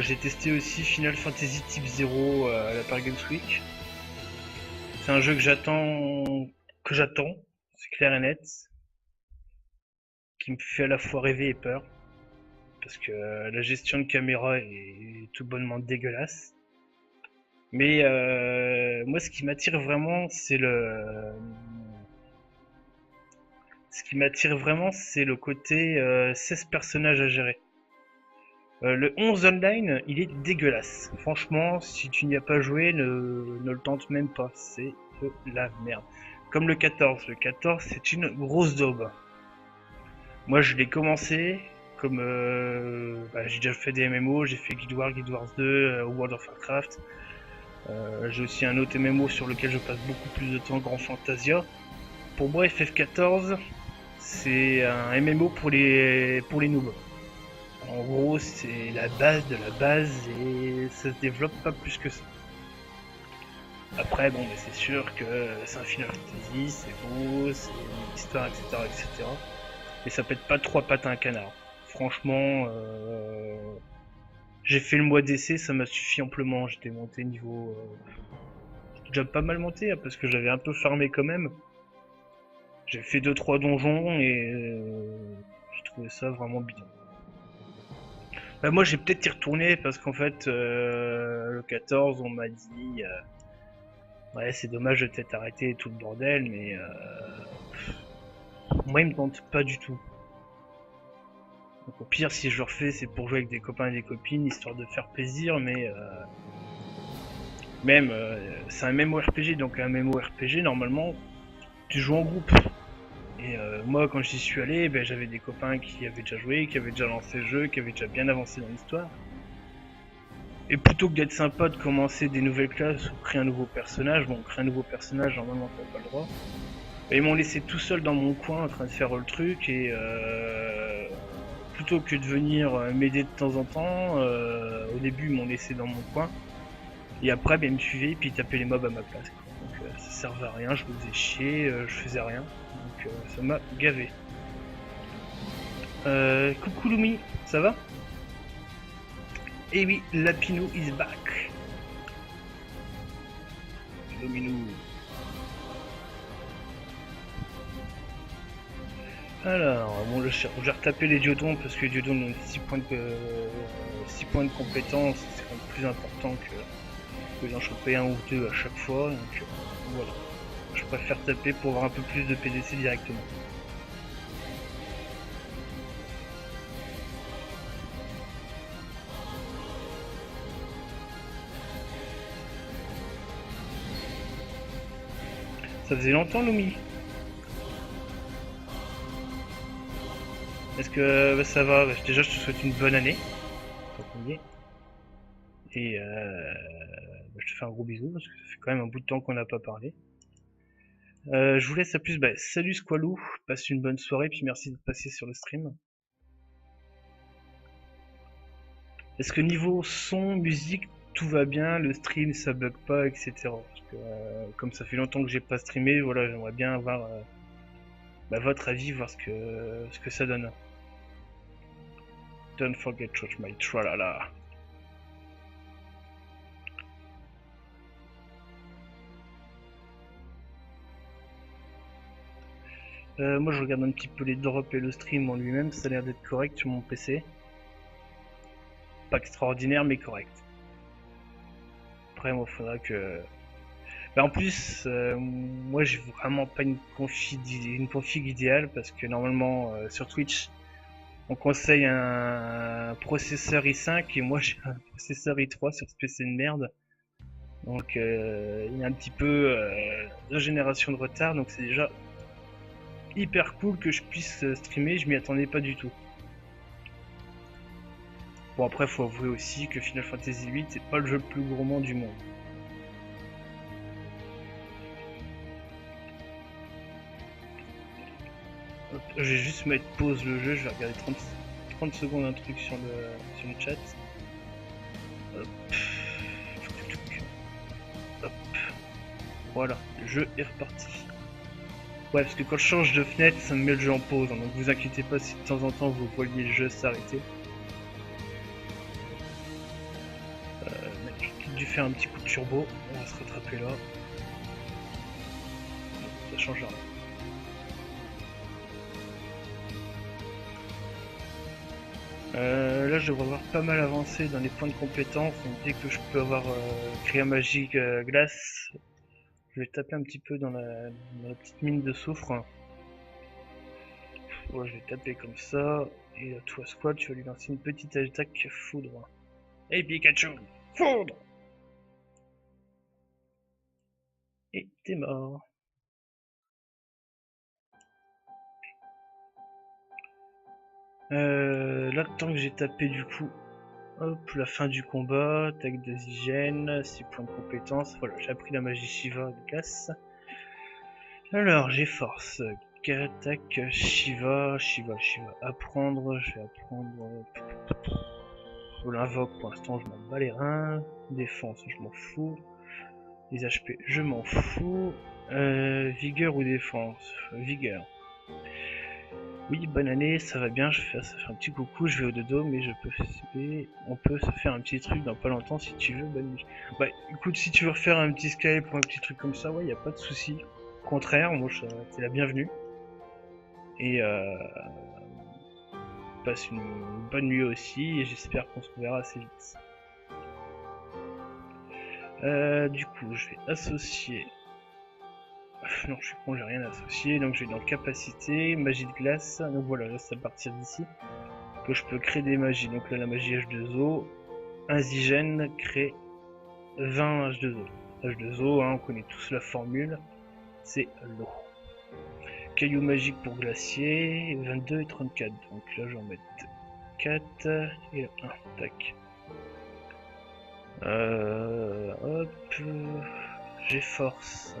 J'ai testé aussi Final Fantasy Type 0 à la Paris Games Week. C'est un jeu que j'attends, c'est clair et net, qui me fait à la fois rêver et peur, parce que la gestion de caméra est tout bonnement dégueulasse. Mais moi, ce qui m'attire vraiment, c'est le côté 16 personnages à gérer. Le 11 online, il est dégueulasse. Franchement, si tu n'y as pas joué, ne le tente même pas. C'est de la merde. Comme le 14. Le 14, c'est une grosse daube. Moi, je l'ai commencé comme... j'ai déjà fait des MMO, j'ai fait Guild Wars 2, World of Warcraft. J'ai aussi un autre MMO sur lequel je passe beaucoup plus de temps, Grand Fantasia. Pour moi, FF14, c'est un MMO pour les noobs. En gros, c'est la base de la base et ça se développe pas plus que ça. Après, bon, mais c'est sûr que c'est un Final Fantasy, c'est beau, c'est une histoire, etc., etc. Mais ça pète pas 3 pattes à un canard. Franchement, j'ai fait le mois d'essai, ça m'a suffi amplement. J'étais monté niveau... J'étais déjà pas mal monté, hein, parce que j'avais un peu farmé quand même. J'ai fait 2-3 donjons et j'ai trouvé ça vraiment bien. Bah moi j'ai peut-être y retourné parce qu'en fait le 14 on m'a dit ouais c'est dommage de t'être arrêté et tout le bordel mais moi il me tente pas du tout. Donc au pire si je le refais c'est pour jouer avec des copains et des copines histoire de faire plaisir mais même c'est un MMORPG donc un MMORPG normalement tu joues en groupe. Et moi quand j'y suis allé ben, j'avais des copains qui avaient déjà joué, qui avaient déjà lancé le jeu, qui avaient déjà bien avancé dans l'histoire. Et plutôt que d'être sympa de commencer des nouvelles classes ou créer un nouveau personnage, bon, créer un nouveau personnage, normalement t'as pas le droit. Et ils m'ont laissé tout seul dans mon coin en train de faire le truc et plutôt que de venir m'aider de temps en temps, au début ils m'ont laissé dans mon coin. Et après, ben, ils me suivaient et puis ils tapaient les mobs à ma place. Quoi. Donc ça servait à rien, je me faisais chier, je faisais rien. Donc ça m'a gavé. Coucou Lumi, ça va? Eh oui, Lapinou is back. Luminou. Alors, bon, je vais retaper les diodons parce que les diodons ont 6 points de compétence, c'est quand même plus important que d'en choper un ou deux à chaque fois. Donc voilà, je préfère taper pour avoir un peu plus de PDC directement. Ça faisait longtemps, Lumi. Est-ce que bah, ça va? Déjà, je te souhaite une bonne année. Et je te fais un gros bisou parce que ça fait quand même un bout de temps qu'on n'a pas parlé. Je vous laisse à plus. Bah, salut Squalou, passe une bonne soirée puis merci de passer sur le stream. Est-ce que niveau son, musique, tout va bien, le stream ça bug pas, etc. Parce que comme ça fait longtemps que j'ai pas streamé, voilà, j'aimerais bien avoir votre avis, voir ce que ça donne. Don't forget to watch my tralala. Moi je regarde un petit peu les drops et le stream en lui-même, ça a l'air d'être correct sur mon PC. Pas extraordinaire mais correct. Après moi faudra que... en plus, moi j'ai vraiment pas une config idéale parce que normalement sur Twitch on conseille un processeur i5 et moi j'ai un processeur i3 sur ce PC de merde. Donc il y a un petit peu de génération de retard, donc c'est déjà hyper cool que je puisse streamer, je m'y attendais pas du tout. Bon après faut avouer aussi que Final Fantasy VIII c'est pas le jeu le plus gourmand du monde. Hop, je vais juste mettre pause le jeu, je vais regarder 30 secondes un truc sur le chat. Hop. Hop. Voilà, le jeu est reparti. Ouais, parce que quand je change de fenêtre, ça me met le jeu en pause, hein, donc vous inquiétez pas si de temps en temps vous voyez le jeu s'arrêter. J'ai dû faire un petit coup de turbo, on va se rattraper là. Ça change rien. Là je devrais avoir pas mal avancé dans les points de compétence, donc dès que je peux avoir créé un magique glace, je vais taper un petit peu dans la petite mine de soufre. Ouais, je vais taper comme ça, et à toi Squad, tu vas lui lancer une petite attaque foudre. Hey Pikachu, foudre! Et t'es mort. Là, tant que j'ai tapé du coup, hop, la fin du combat, attaque de Zigène, 6 points de compétence, voilà, j'ai appris la magie Shiva de glace. Alors, j'ai force, attaque Shiva, apprendre, je vais apprendre... L'invoque pour l'instant je m'en bats les reins, défense je m'en fous, les HP je m'en fous, vigueur ou défense, vigueur. Oui, bonne année, ça va bien, ça fait un petit coucou, je vais au dodo, mais on peut se faire un petit truc dans pas longtemps si tu veux, bonne nuit. Bah écoute, si tu veux refaire un petit Skype ou un petit truc comme ça, ouais, y a pas de souci. Au contraire, moi, t'es la bienvenue. Et passe une bonne nuit aussi, et j'espère qu'on se reverra assez vite. Du coup, je vais associer... Non, je suis con, j'ai rien associé, donc je vais dans capacité, magie de glace, donc voilà, là c'est à partir d'ici que je peux créer des magies. Donc là, la magie H2O, un Zigène crée 20 H2O. H2O, hein, on connaît tous la formule, c'est l'eau. Caillou magique pour glacier, 22 et 34. Donc là, je vais en mettre 4 et 1. Tac. Hop. J'ai force.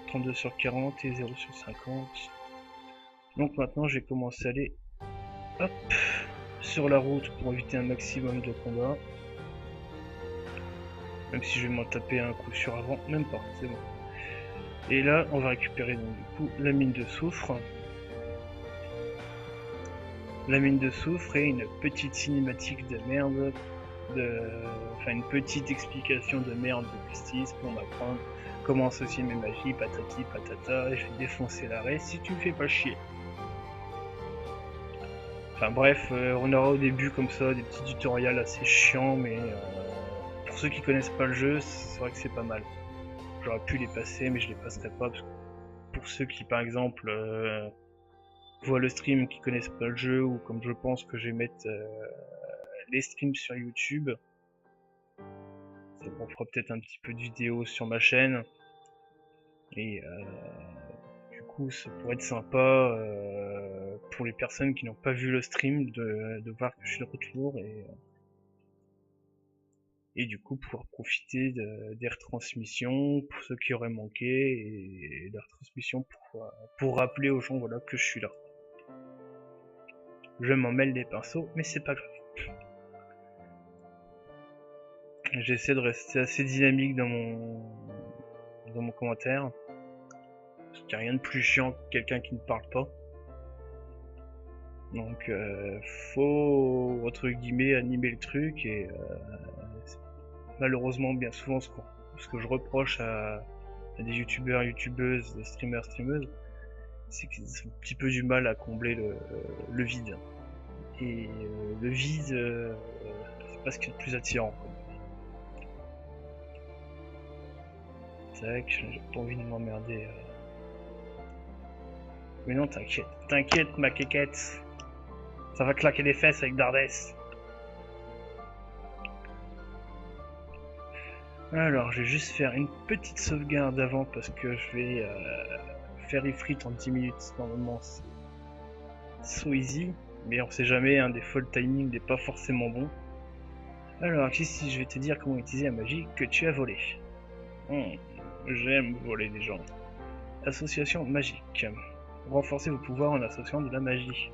32 sur 40 et 0 sur 50. Donc maintenant, je vais commencer à aller hop, sur la route pour éviter un maximum de combats. Même si je vais m'en taper un coup sur avant, même pas, c'est bon. Et là, on va récupérer donc du coup la mine de soufre. La mine de soufre et une petite cinématique de merde, enfin une petite explication de merde de justice pour m'apprendre comment associer mes magies, patati patata, et je vais défoncer l'arrêt si tu me fais pas chier. Enfin bref, on aura au début comme ça des petits tutoriels assez chiants, mais pour ceux qui connaissent pas le jeu, c'est vrai que c'est pas mal. J'aurais pu les passer, mais je les passerai pas, parce que pour ceux qui par exemple voient le stream, qui connaissent pas le jeu, ou comme je pense que je vais mettre les streams sur YouTube, ça me fera peut-être un petit peu de vidéos sur ma chaîne, et du coup ça pourrait être sympa pour les personnes qui n'ont pas vu le stream de voir que je suis de retour, et du coup pouvoir profiter des retransmissions pour ceux qui auraient manqué, et des retransmissions pour rappeler aux gens voilà que je suis là. Je m'en mêle les pinceaux, mais c'est pas grave. J'essaie de rester assez dynamique dans mon commentaire. Parce qu'il n'y a rien de plus chiant que quelqu'un qui ne parle pas. Donc faut entre guillemets animer le truc et malheureusement bien souvent ce que je reproche à des youtubeurs, youtubeuses, des streamers, streameuses, c'est qu'ils ont un petit peu du mal à combler le vide. Et le vide, c'est pas ce qui est le plus attirant. Tac, j'ai pas envie de m'emmerder. Mais non, t'inquiète ma quéquette. Ça va claquer des fesses avec Dardès. Alors, je vais juste faire une petite sauvegarde avant parce que je vais faire ifrit en 10 minutes. Normalement, c'est so easy. Mais on sait jamais, hein, des fois le timing n'est pas forcément bon. Alors, ici, je vais te dire comment utiliser la magie que tu as volée. J'aime voler des gens. Association magique. Renforcez vos pouvoirs en associant de la magie.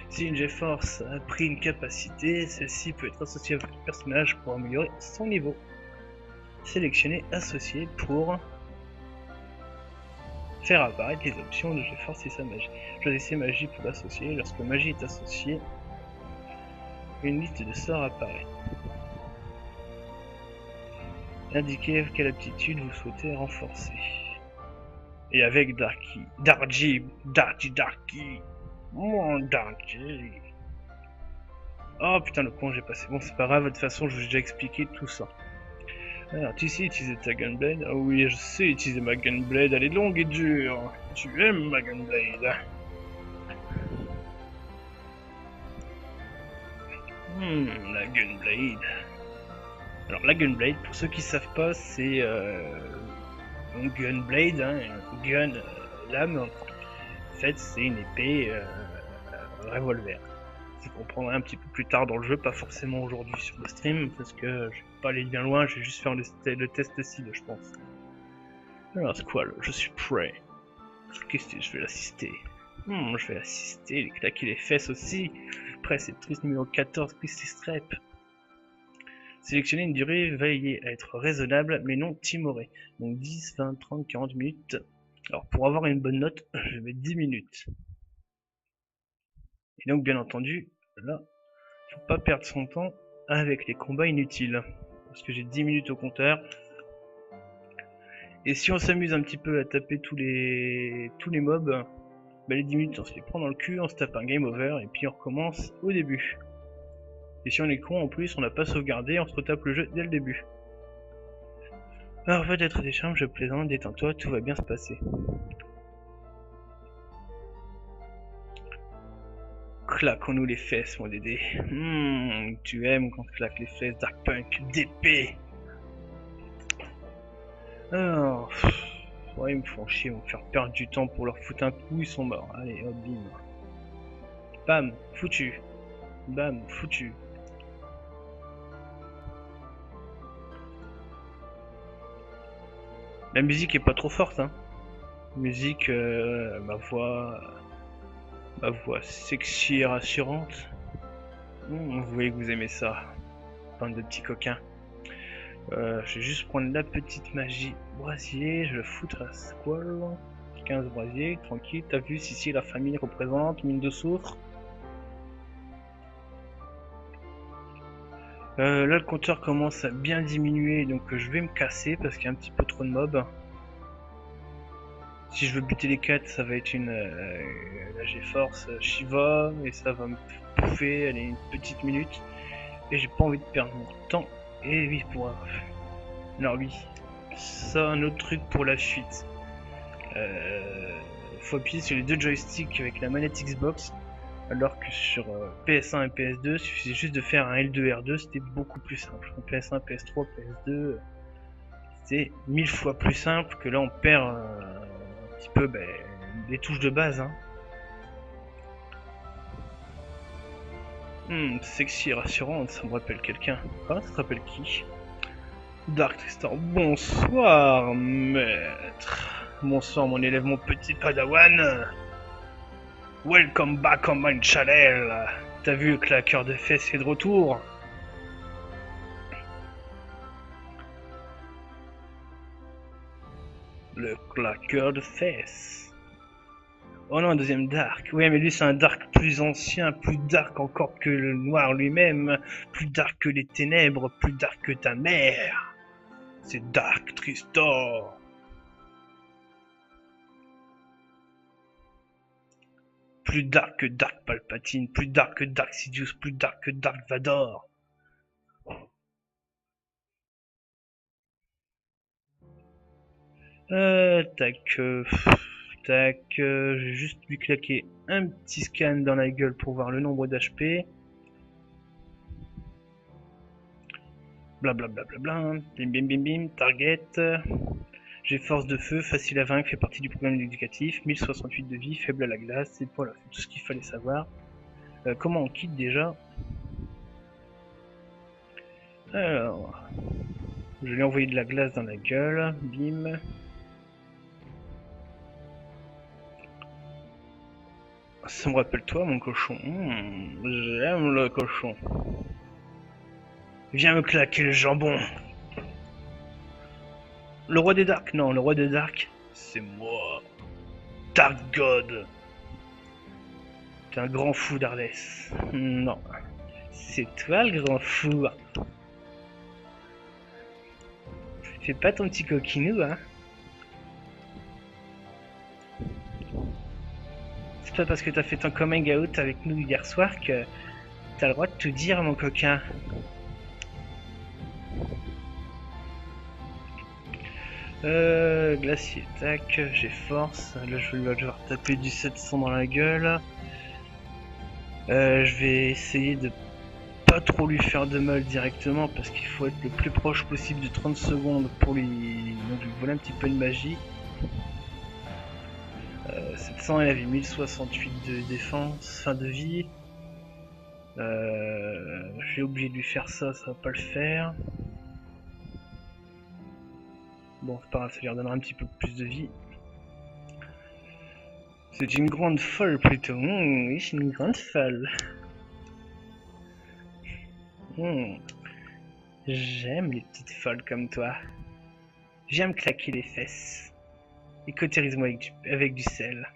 Si une G-Force a pris une capacité, celle-ci peut être associée à votre personnage pour améliorer son niveau. Sélectionnez associé pour faire apparaître les options de G-Force et sa magie. Choisissez magie pour l'associer. Lorsque magie est associée, une liste de sorts apparaît. Indiquez quelle aptitude vous souhaitez renforcer. Et avec Darky. Mon Darky. Oh putain, le con j'ai passé. Bon, c'est pas grave, de toute façon, je vous ai déjà expliqué tout ça. Alors, tu sais utiliser ta Gunblade? Ah oui, je sais utiliser ma Gunblade, elle est longue et dure. Tu aimes ma Gunblade? La Gunblade. Alors, la Gunblade, pour ceux qui savent pas, c'est une Gunblade, hein, une gun, lame. En fait, c'est une épée revolver. Vous comprendrez un petit peu plus tard dans le jeu, pas forcément aujourd'hui sur le stream, parce que je vais pas aller bien loin, je vais juste faire le test cible, je pense. Alors, Squall, je suis prêt. Qu'est-ce que je vais l'assister? Je vais l'assister, les claquer les fesses aussi. Après, c'est triste numéro 14, Christy Strep. Sélectionner une durée veillez à être raisonnable, mais non timoré. Donc 10, 20, 30, 40 minutes. Alors, pour avoir une bonne note, je vais mettre 10 minutes. Et donc, bien entendu, là, faut pas perdre son temps avec les combats inutiles. Parce que j'ai 10 minutes au compteur. Et si on s'amuse un petit peu à taper tous les mobs, bah les 10 minutes on se les prend dans le cul, on se tape un game over et puis on recommence au début. Et si on est con en plus, on n'a pas sauvegardé, on se retape le jeu dès le début. Alors peut-être des charmes, je plaisante, détends-toi, tout va bien se passer. Claquons-nous les fesses, mon Dédé. Tu aimes quand on claque les fesses, Dark Punk, d'épée. Alors, ouais, ils me font chier, ils vont me faire perdre du temps pour leur foutre un coup, ils sont morts. Allez, hop, bim. Bam, foutu. Bam, foutu. La musique est pas trop forte, hein. Musique, ma voix sexy et rassurante. Vous voyez que vous aimez ça, bande de petits coquins. Je vais juste prendre la petite magie brasier, je vais foutre à Squall. 15 brasiers, tranquille. T'as vu, si la famille représente, mine de soufre. Là le compteur commence à bien diminuer, donc je vais me casser parce qu'il y a un petit peu trop de mobs. Si je veux buter les 4, ça va être la G-Force Shiva, et ça va me bouffer, allez, une petite minute. Et j'ai pas envie de perdre mon temps. Et oui, alors oui, ça un autre truc pour la fuite. Faut appuyer sur les deux joysticks avec la manette Xbox, alors que sur PS1 et PS2, il suffisait juste de faire un L2 R2, c'était beaucoup plus simple. En PS1, PS3, PS2, c'était 1000 fois plus simple que là on perd un petit peu les touches de base. Hein. Sexy et rassurante, ça me rappelle quelqu'un. Ah, ça te rappelle qui? Dark Tristan, bonsoir maître. Bonsoir mon élève, mon petit padawan. Welcome back on my channel. T'as vu le claqueur de fesses est de retour? Le claqueur de fesses. Oh non, un deuxième Dark. Ouais, mais lui c'est un Dark plus ancien, plus dark encore que le noir lui-même, plus dark que les ténèbres, plus dark que ta mère. C'est Dark Tristor. Plus dark que Dark Palpatine, plus dark que Dark Sidious, plus dark que Dark Vador. Tac, je vais juste lui claquer un petit scan dans la gueule pour voir le nombre d'HP. Blablabla, bim bim bim bim, target. J'ai force de feu, facile à vaincre, fait partie du programme éducatif, 1068 de vie, faible à la glace, et voilà, c'est tout ce qu'il fallait savoir. Comment on quitte déjà? Alors, je lui ai envoyé de la glace dans la gueule, bim. Ça me rappelle toi, mon cochon. J'aime le cochon. Viens me claquer le jambon. Le roi des Dark, non, le roi des Dark, c'est moi. Dark God. T'es un grand fou, Darlès. Non. C'est toi le grand fou. Fais pas ton petit coquinou, hein. C'est pas parce que t'as fait ton coming out avec nous hier soir que t'as le droit de tout dire, mon coquin. Glacier, tac, j'ai force. Là, je vais devoir taper du 700 dans la gueule. Je vais essayer de pas trop lui faire de mal directement parce qu'il faut être le plus proche possible de 30 secondes pour lui voler un petit peu de magie. 700, elle avait 1068 de défense, fin de vie. J'ai oublié de lui faire ça, ça va pas le faire. Bon, c'est pas grave, ça lui redonnera un petit peu plus de vie. C'est une grande folle plutôt. Oui, c'est une grande folle. J'aime les petites folles comme toi. Viens me claquer les fesses. Et cautérise-moi avec du sel.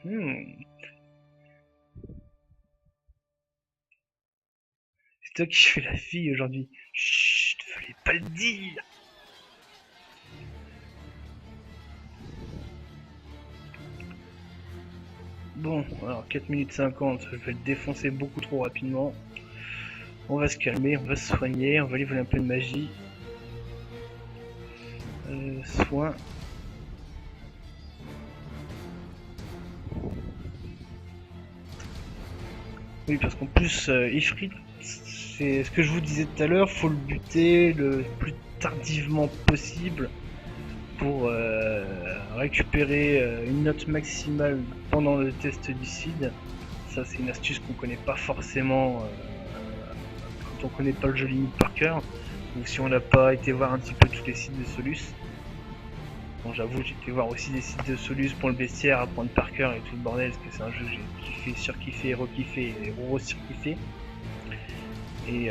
C'est toi qui fais la fille aujourd'hui. Chut, fallait pas le dire. Bon, alors 4 minutes 50, je vais le défoncer beaucoup trop rapidement. On va se calmer, on va se soigner, on va lui voler un peu de magie. Soin. Oui, parce qu'en plus, Ifrit, c'est ce que je vous disais tout à l'heure, faut le buter le plus tardivement possible pour récupérer une note maximale pendant le test du CID. Ça, c'est une astuce qu'on connaît pas forcément quand on connaît pas le jeu limite par cœur, ou si on n'a pas été voir un petit peu tous les sites de Solus. Bon, j'avoue, j'ai été voir aussi des sites de Solus pour le bestiaire, apprendre par cœur et tout le bordel, parce que c'est un jeu que j'ai kiffé, surkiffé, rekiffé et re-surkiffé. Et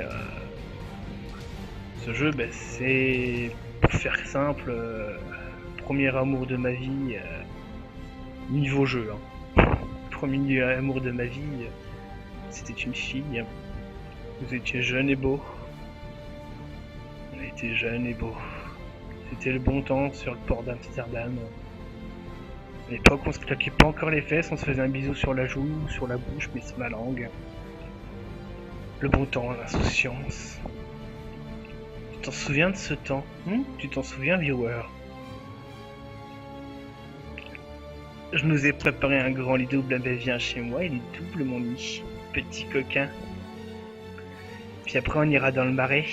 ce jeu, bah, c'est, pour faire simple, premier amour de ma vie, niveau jeu. Premier amour de ma vie, c'était une fille. Vous étiez jeune et beau. On était jeune et beau. C'était le bon temps sur le port d'Amsterdam. À l'époque, on se claquait pas encore les fesses, on se faisait un bisou sur la joue, sur la bouche, mais sur la langue. Le bon temps, l'insouciance. Tu t'en souviens de ce temps? Tu t'en souviens, viewer? Je nous ai préparé un grand lit double, ben viens chez moi, il est double mon lit, petit coquin. Puis après on ira dans le marais.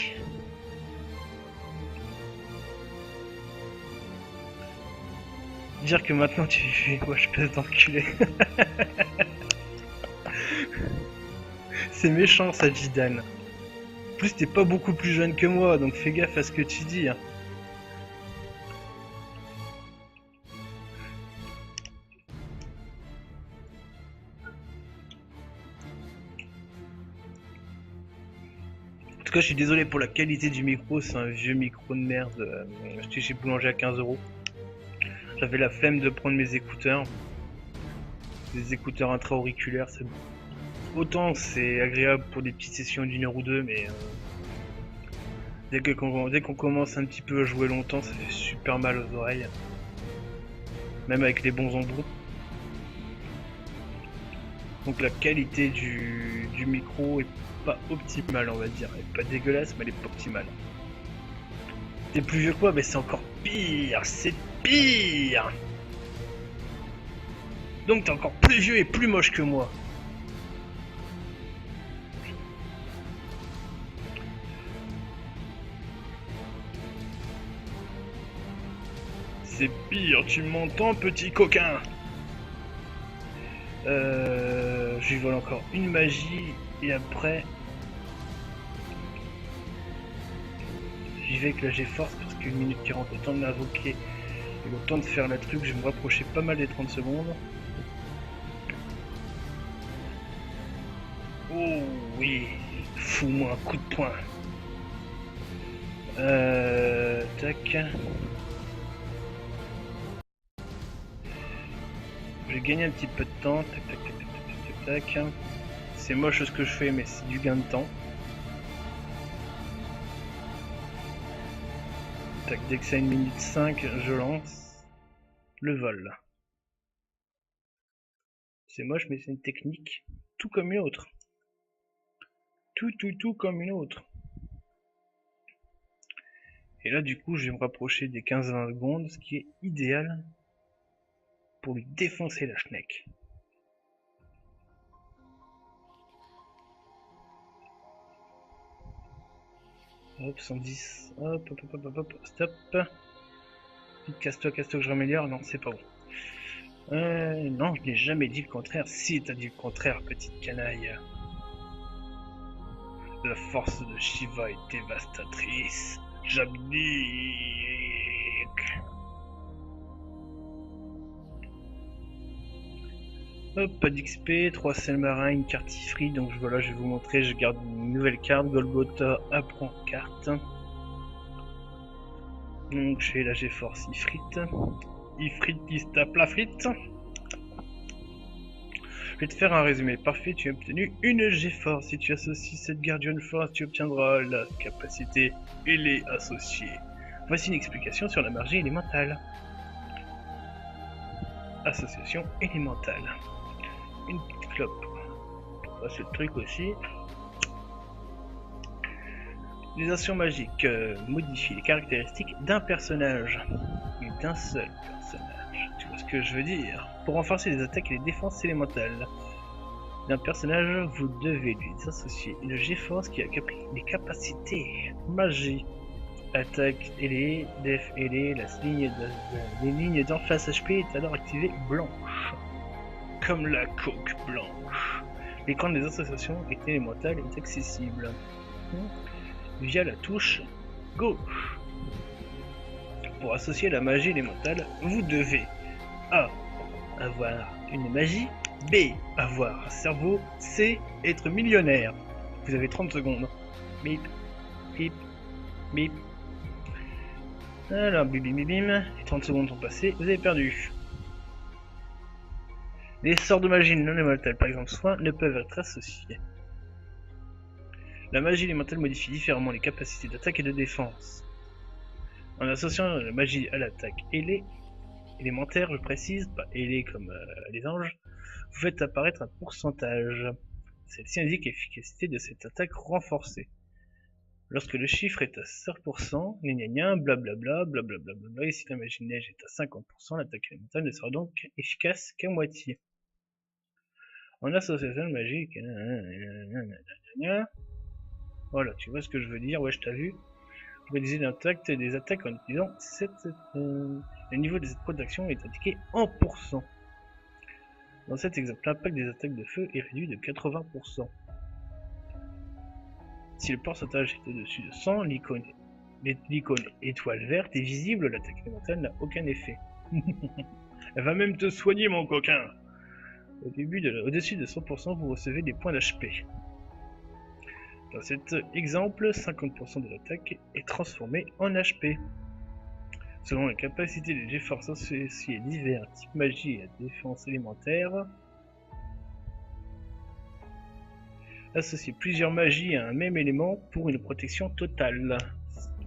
Dire que maintenant tu fais moi je pèse d'enculé. C'est méchant ça, Jidan. En plus t'es pas beaucoup plus jeune que moi, donc fais gaffe à ce que tu dis. En tout cas, je suis désolé pour la qualité du micro, c'est un vieux micro de merde acheté chez Boulanger à 15 €. J'avais la flemme de prendre mes écouteurs. Des écouteurs intra-auriculaires, c'est bon. Autant c'est agréable pour des petites sessions d'1 heure ou deux, mais dès qu'on commence un petit peu à jouer longtemps, ça fait super mal aux oreilles. Même avec les bons embouts. Donc la qualité du micro est pas optimale, on va dire. Elle est pas dégueulasse, mais elle est pas optimale. T'es plus vieux que moi, mais c'est encore pire, c'est pire. Donc t'es encore plus vieux et plus moche que moi. C'est pire, tu m'entends, petit coquin? Je lui vole encore une magie et après j'y vais avec la G-Force parce qu'une minute 40, le temps de l'invoquer et le temps de faire la truc, je vais me rapprocher pas mal des 30 secondes. Oh oui, fous-moi un coup de poing. Tac. J'ai gagné un petit peu de temps. Tac, tac, tac, tac, tac, tac. C'est moche ce que je fais, mais c'est du gain de temps. Tac, dès que c'est 1 minute 5, je lance le vol. C'est moche, mais c'est une technique tout comme une autre. Tout comme une autre. Et là, du coup, je vais me rapprocher des 15-20 secondes, ce qui est idéal pour lui défoncer la schneck. Hop, 110. Hop, hop, hop, hop, hop, stop. Casse-toi, casse-toi que je m'améliore. Non, c'est pas bon. Non, je n'ai jamais dit le contraire. Si, t'as dit le contraire, petite canaille. La force de Shiva est dévastatrice. J'abdique. Hop, pas d'XP, 3 sels marins, une carte Ifrit. Donc voilà, je vais vous montrer. Je garde une nouvelle carte. Golgotha apprend carte. Donc j'ai la G-Force Ifrit. Ifrit qui se tape la frite. Je vais te faire un résumé parfait. Tu as obtenu une G-Force. Si tu associes cette Guardian Force, tu obtiendras la capacité ailée associée. Voici une explication sur la magie élémentale. Association élémentale. Une petite clope. C'est le truc aussi. Les actions magiques modifient les caractéristiques d'un personnage. Et d'un seul personnage. Tu vois ce que je veux dire? Pour renforcer les attaques et les défenses élémentales d'un personnage, vous devez lui associer une G-Force qui a les capacités magie, attaque ailée, def ailée, les lignes d'enfance HP est alors activée blanche. Comme la coque blanche. L'écran des associations élémentales est accessible via la touche gauche. Pour associer la magie élémentale, vous devez A. Avoir une magie, B. Avoir un cerveau, C. Être millionnaire. Vous avez 30 secondes. Bip, bip, bip. Alors, bim bim bim bim. Les 30 secondes sont passées, vous avez perdu. Les sorts de magie non élémentale, par exemple, soins, ne peuvent être associés. La magie élémentale modifie différemment les capacités d'attaque et de défense. En associant la magie à l'attaque élémentaire, je précise, pas ailée comme les anges, vous faites apparaître un pourcentage. Celle-ci indique l'efficacité de cette attaque renforcée. Lorsque le chiffre est à 5%, blablabla, blablabla, et si la magie neige est à 50%, l'attaque élémentale ne sera donc efficace qu'à moitié. En association magique, voilà, tu vois ce que je veux dire, ouais, je t'ai vu. Réaliser l'impact des attaques en utilisant le niveau de cette protection est indiqué en pourcent. Dans cet exemple, l'impact des attaques de feu est réduit de 80%. Si le pourcentage est au-dessus de 100, l'icône étoile verte est visible, l'attaque élémentale n'a aucun effet. Elle va même te soigner, mon coquin. Au-dessus de 100%, vous recevez des points d'HP. Dans cet exemple, 50% de l'attaque est transformée en HP. Selon la capacité des G-Force associées divers types magie et à défense élémentaire, associer plusieurs magies à un même élément pour une protection totale.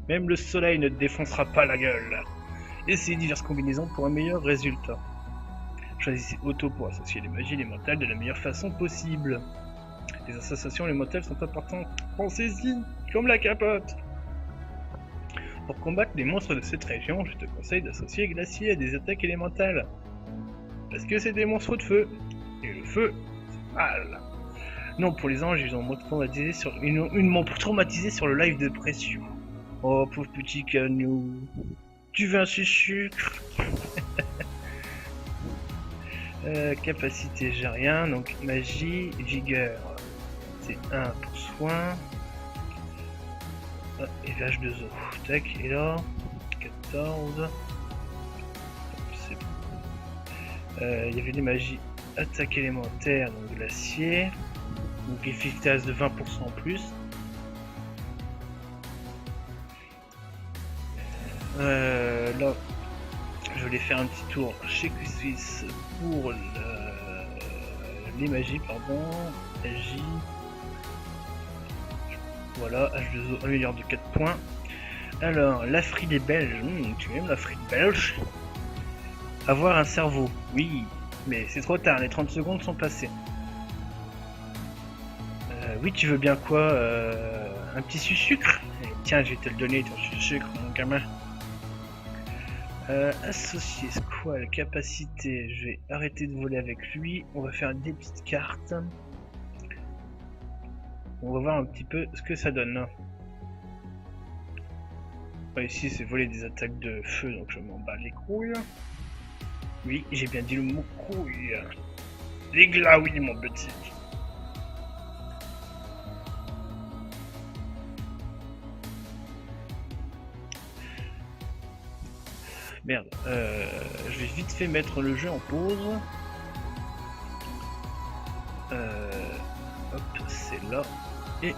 Même le soleil ne te défoncera pas la gueule. Essayez diverses combinaisons pour un meilleur résultat. Choisissez auto pour associer les magies élémentales de la meilleure façon possible. Les associations élémentales sont importantes. Pensez-y, comme la capote. Pour combattre les monstres de cette région, je te conseille d'associer Glacier à des attaques élémentales. Parce que c'est des monstres de feu. Et le feu, c'est mal. Non, pour les anges, ils m'ont traumatisé sur le live de pression. Oh, pauvre petit canou. Tu veux un sucre? Capacité, j'ai rien. Donc, magie, vigueur. C'est 1 pour soin. Ah, et l'âge de zoo. Tac, et là, 14. C'est bon. Il y avait des magies attaque élémentaire, donc glacier. Donc efficace de 20% en plus. Là, je voulais faire un petit tour chez Q-Swiss pour les magies, pardon. Magie. Voilà, H2O améliore de 4 points. Alors, l'Afrique des Belges. Tu aimes l'Afrique belge? Avoir un cerveau. Oui, mais c'est trop tard, les 30 secondes sont passées. Oui, tu veux bien quoi? Un petit sucre? Tiens, je vais te le donner, ton sucre, mon gamin. Associer Squall, capacité. Je vais arrêter de voler avec lui. On va faire des petites cartes. On va voir un petit peu ce que ça donne. Ici, c'est voler des attaques de feu, donc je m'en bats les couilles. Oui, j'ai bien dit le mot couille. Les glaouis, mon petit. Merde, je vais vite fait mettre le jeu en pause. Hop, c'est là. Et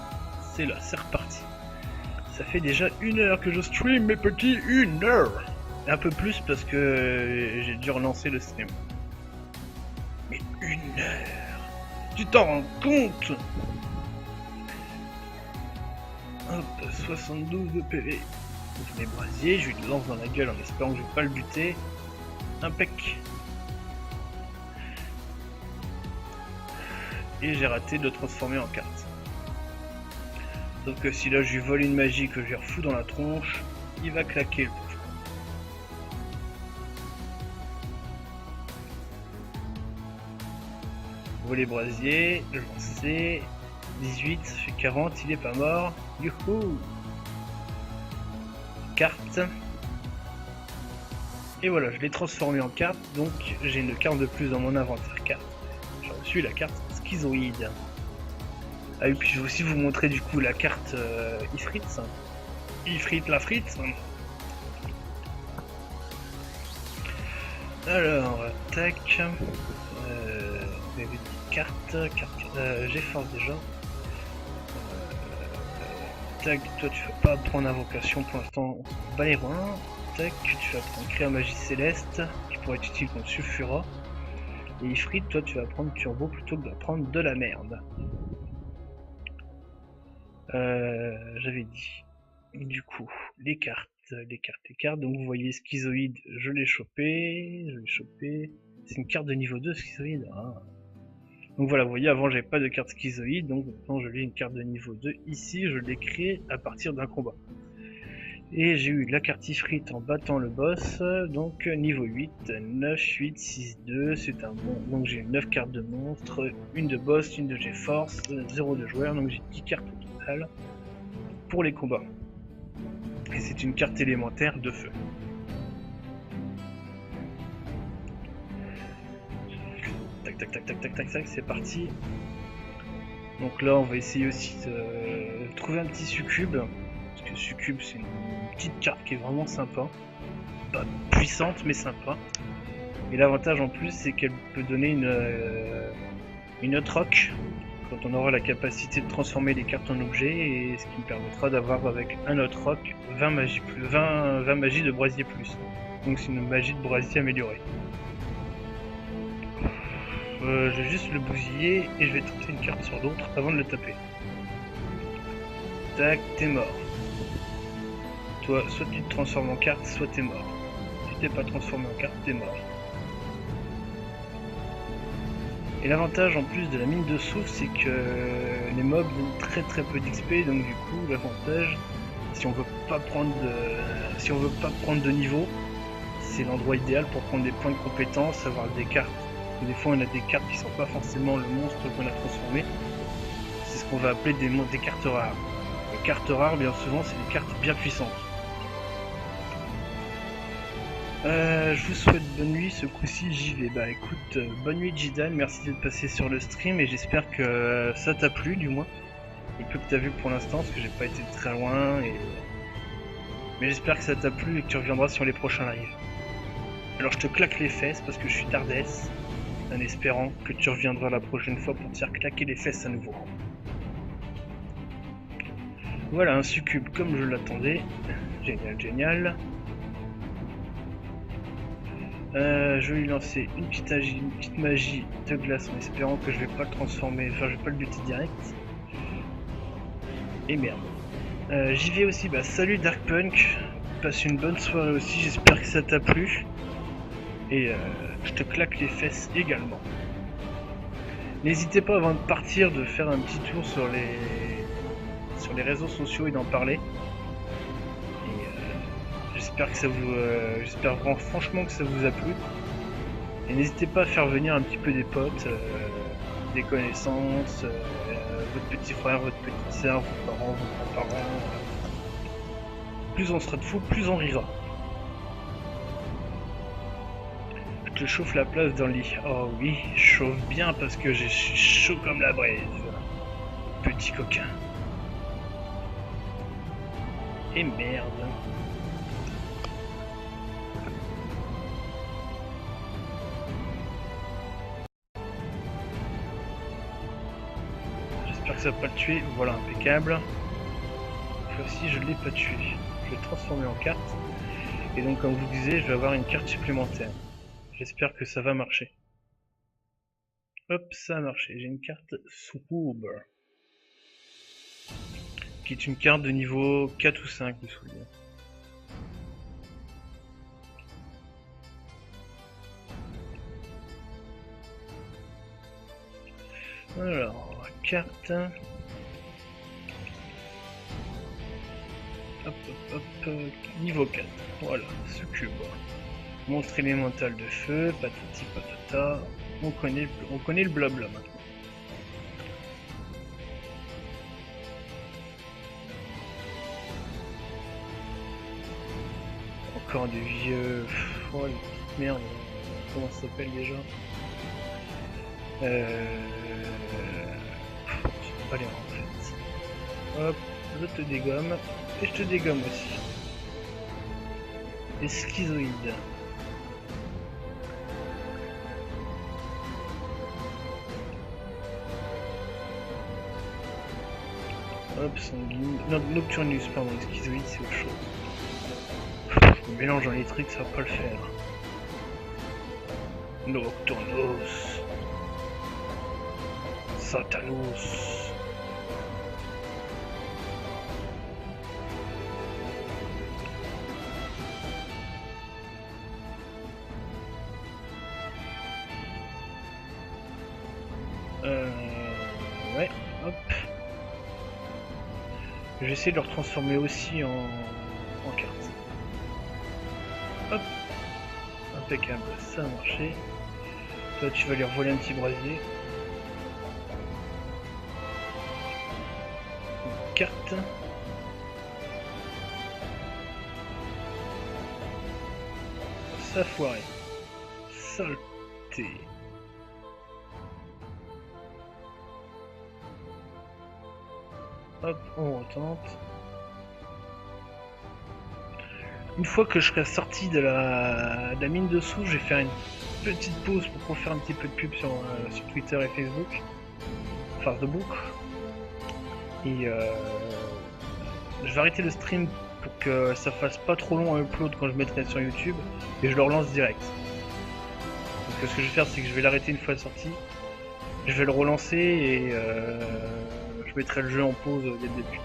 c'est là, c'est reparti. Ça fait déjà 1 heure que je stream, mes petits, 1 heure. Un peu plus parce que j'ai dû relancer le stream. Mais 1 heure. Tu t'en rends compte? Hop, 72 de PV. Je mets brasier, je lui lance dans la gueule en espérant que je vais pas le buter. Impec. Et j'ai raté de le transformer en carte. Sauf que si là je lui vole une magie que je lui refous dans la tronche, il va claquer le pauvre. Voler brasier, lancer, 18, ça fait 40, il est pas mort. Youhou! Carte. Et voilà, je l'ai transformé en carte, donc j'ai une carte de plus dans mon inventaire carte. J'ai reçu la carte schizoïde. Ah et puis je vais aussi vous montrer du coup la carte Ifrit. Ifrit la frite. Alors, tac. Carte, G-Force déjà. Tac, toi tu vas pas prendre invocation pour l'instant, bas les roins. Tac, tu vas prendre créa magie céleste, qui pourrait être utile contre Sulfura. Et Ifrit, toi tu vas prendre turbo plutôt que de prendre de la merde. J'avais dit. Du coup, les cartes. Donc vous voyez schizoïde, je l'ai chopé. C'est une carte de niveau 2 schizoïde. Ah. Donc voilà, vous voyez, avant j'avais pas de carte schizoïde, donc maintenant je l'ai une carte de niveau 2. Ici, je l'ai créée à partir d'un combat. Et j'ai eu la carte Ifrit en battant le boss, donc niveau 8, 9, 8, 6, 2, c'est un bon. Donc j'ai 9 cartes de monstre, une de boss, une de G-Force, 0 de joueur, donc j'ai 10 cartes au total pour les combats. Et c'est une carte élémentaire de feu. Tac, c'est parti. Donc là, on va essayer aussi de trouver un petit succube. Parce que succube, c'est une petite carte qui est vraiment sympa. Pas puissante, mais sympa. Et l'avantage en plus, c'est qu'elle peut donner une autre rock. quand on aura la capacité de transformer les cartes en objets, et ce qui me permettra d'avoir avec un autre roc 20 magies de brasier plus. Donc c'est une magie de brasier améliorée. Je vais juste le bousiller et je vais tenter une carte sur l'autre avant de le taper. Tac, t'es mort. Toi, soit tu te transformes en carte, soit t'es mort. Si t'es pas transformé en carte, t'es mort. Et l'avantage en plus de la mine de soufre, c'est que les mobs donnent très peu d'XP, donc du coup l'avantage, si on veut pas prendre de niveau, c'est l'endroit idéal pour prendre des points de compétence, avoir des cartes. Des fois on a des cartes qui sont pas forcément le monstre qu'on a transformé. C'est ce qu'on va appeler des cartes rares. Les cartes rares, bien souvent, c'est des cartes bien puissantes. Je vous souhaite bonne nuit, ce coup-ci j'y vais. Bah écoute, bonne nuit Jidan, merci d'être passé sur le stream et j'espère que ça t'a plu du moins. Le peu que t'as vu pour l'instant, parce que j'ai pas été très loin, mais j'espère que ça t'a plu et que tu reviendras sur les prochains lives. Alors je te claque les fesses parce que je suis Dardès, en espérant que tu reviendras la prochaine fois pour te faire claquer les fesses à nouveau. Voilà, un succube comme je l'attendais. Génial. Je vais lui lancer une petite magie de glace en espérant que je vais pas le transformer, enfin je vais pas le buter direct. Et merde. J'y vais aussi, bah salut Darkpunk, passe une bonne soirée aussi, j'espère que ça t'a plu. Et je te claque les fesses également. N'hésitez pas avant de partir de faire un petit tour sur les réseaux sociaux et d'en parler. J'espère que ça vous, j'espère franchement que ça vous a plu. Et n'hésitez pas à faire venir un petit peu des potes, des connaissances, votre petit frère, votre petite sœur, vos parents, vos grands-parents. Plus on sera de fous, plus on rira. Je te chauffe la place dans le lit. Oh oui, je chauffe bien parce que je suis chaud comme la braise. Petit coquin. Et merde. J'espère que ça va pas le tuer. Voilà, impeccable. Cette fois-ci, je l'ai pas tué. Je vais le transformer en carte. Et donc, comme vous disiez, je vais avoir une carte supplémentaire. J'espère que ça va marcher. Hop, ça a marché. J'ai une carte Swoob. Qui est une carte de niveau 4 ou 5, je me souviens. Alors, carte. Hop, niveau 4. Voilà, succube. Monstre élémental de feu, patati patata. On connaît le blabla maintenant. Encore des vieux... Oh, merde, comment ça s'appelle déjà? Pas les en fait. Hop, je te dégomme. Et je te dégomme aussi. Les schizoïdes. Hop, sanguine. Non, Nocturnus, pardon, les schizoïdes c'est autre chose. Le mélange dans les trucs, ça va pas le faire. Nocturnus. Satanus. Ouais, hop. Je vais essayer de le transformer aussi en carte. Hop. Impeccable, ça a marché. Toi tu vas lui revoler un petit brasier. Une carte. Ça a foiré. Saleté. Hop, on retente. Une fois que je serai sorti de la mine de sous, je vais faire une petite pause pour faire un petit peu de pub sur Twitter et Facebook. face de boucle. Et je vais arrêter le stream pour que ça fasse pas trop long à upload quand je mettrai sur YouTube. Et je le relance direct. Donc ce que je vais faire, c'est que je vais l'arrêter une fois sorti. Je vais le relancer et je mettrai le jeu en pause dès le début.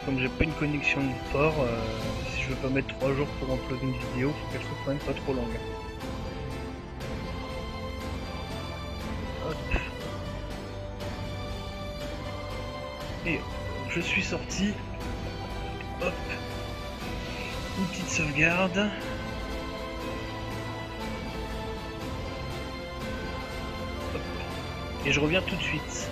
Comme j'ai pas une connexion de port, si je veux pas mettre 3 jours pour uploader une vidéo, faut qu'elle soit quand même pas trop longue. Hop. Et je suis sorti. Hop. Une petite sauvegarde. Hop. Et je reviens tout de suite.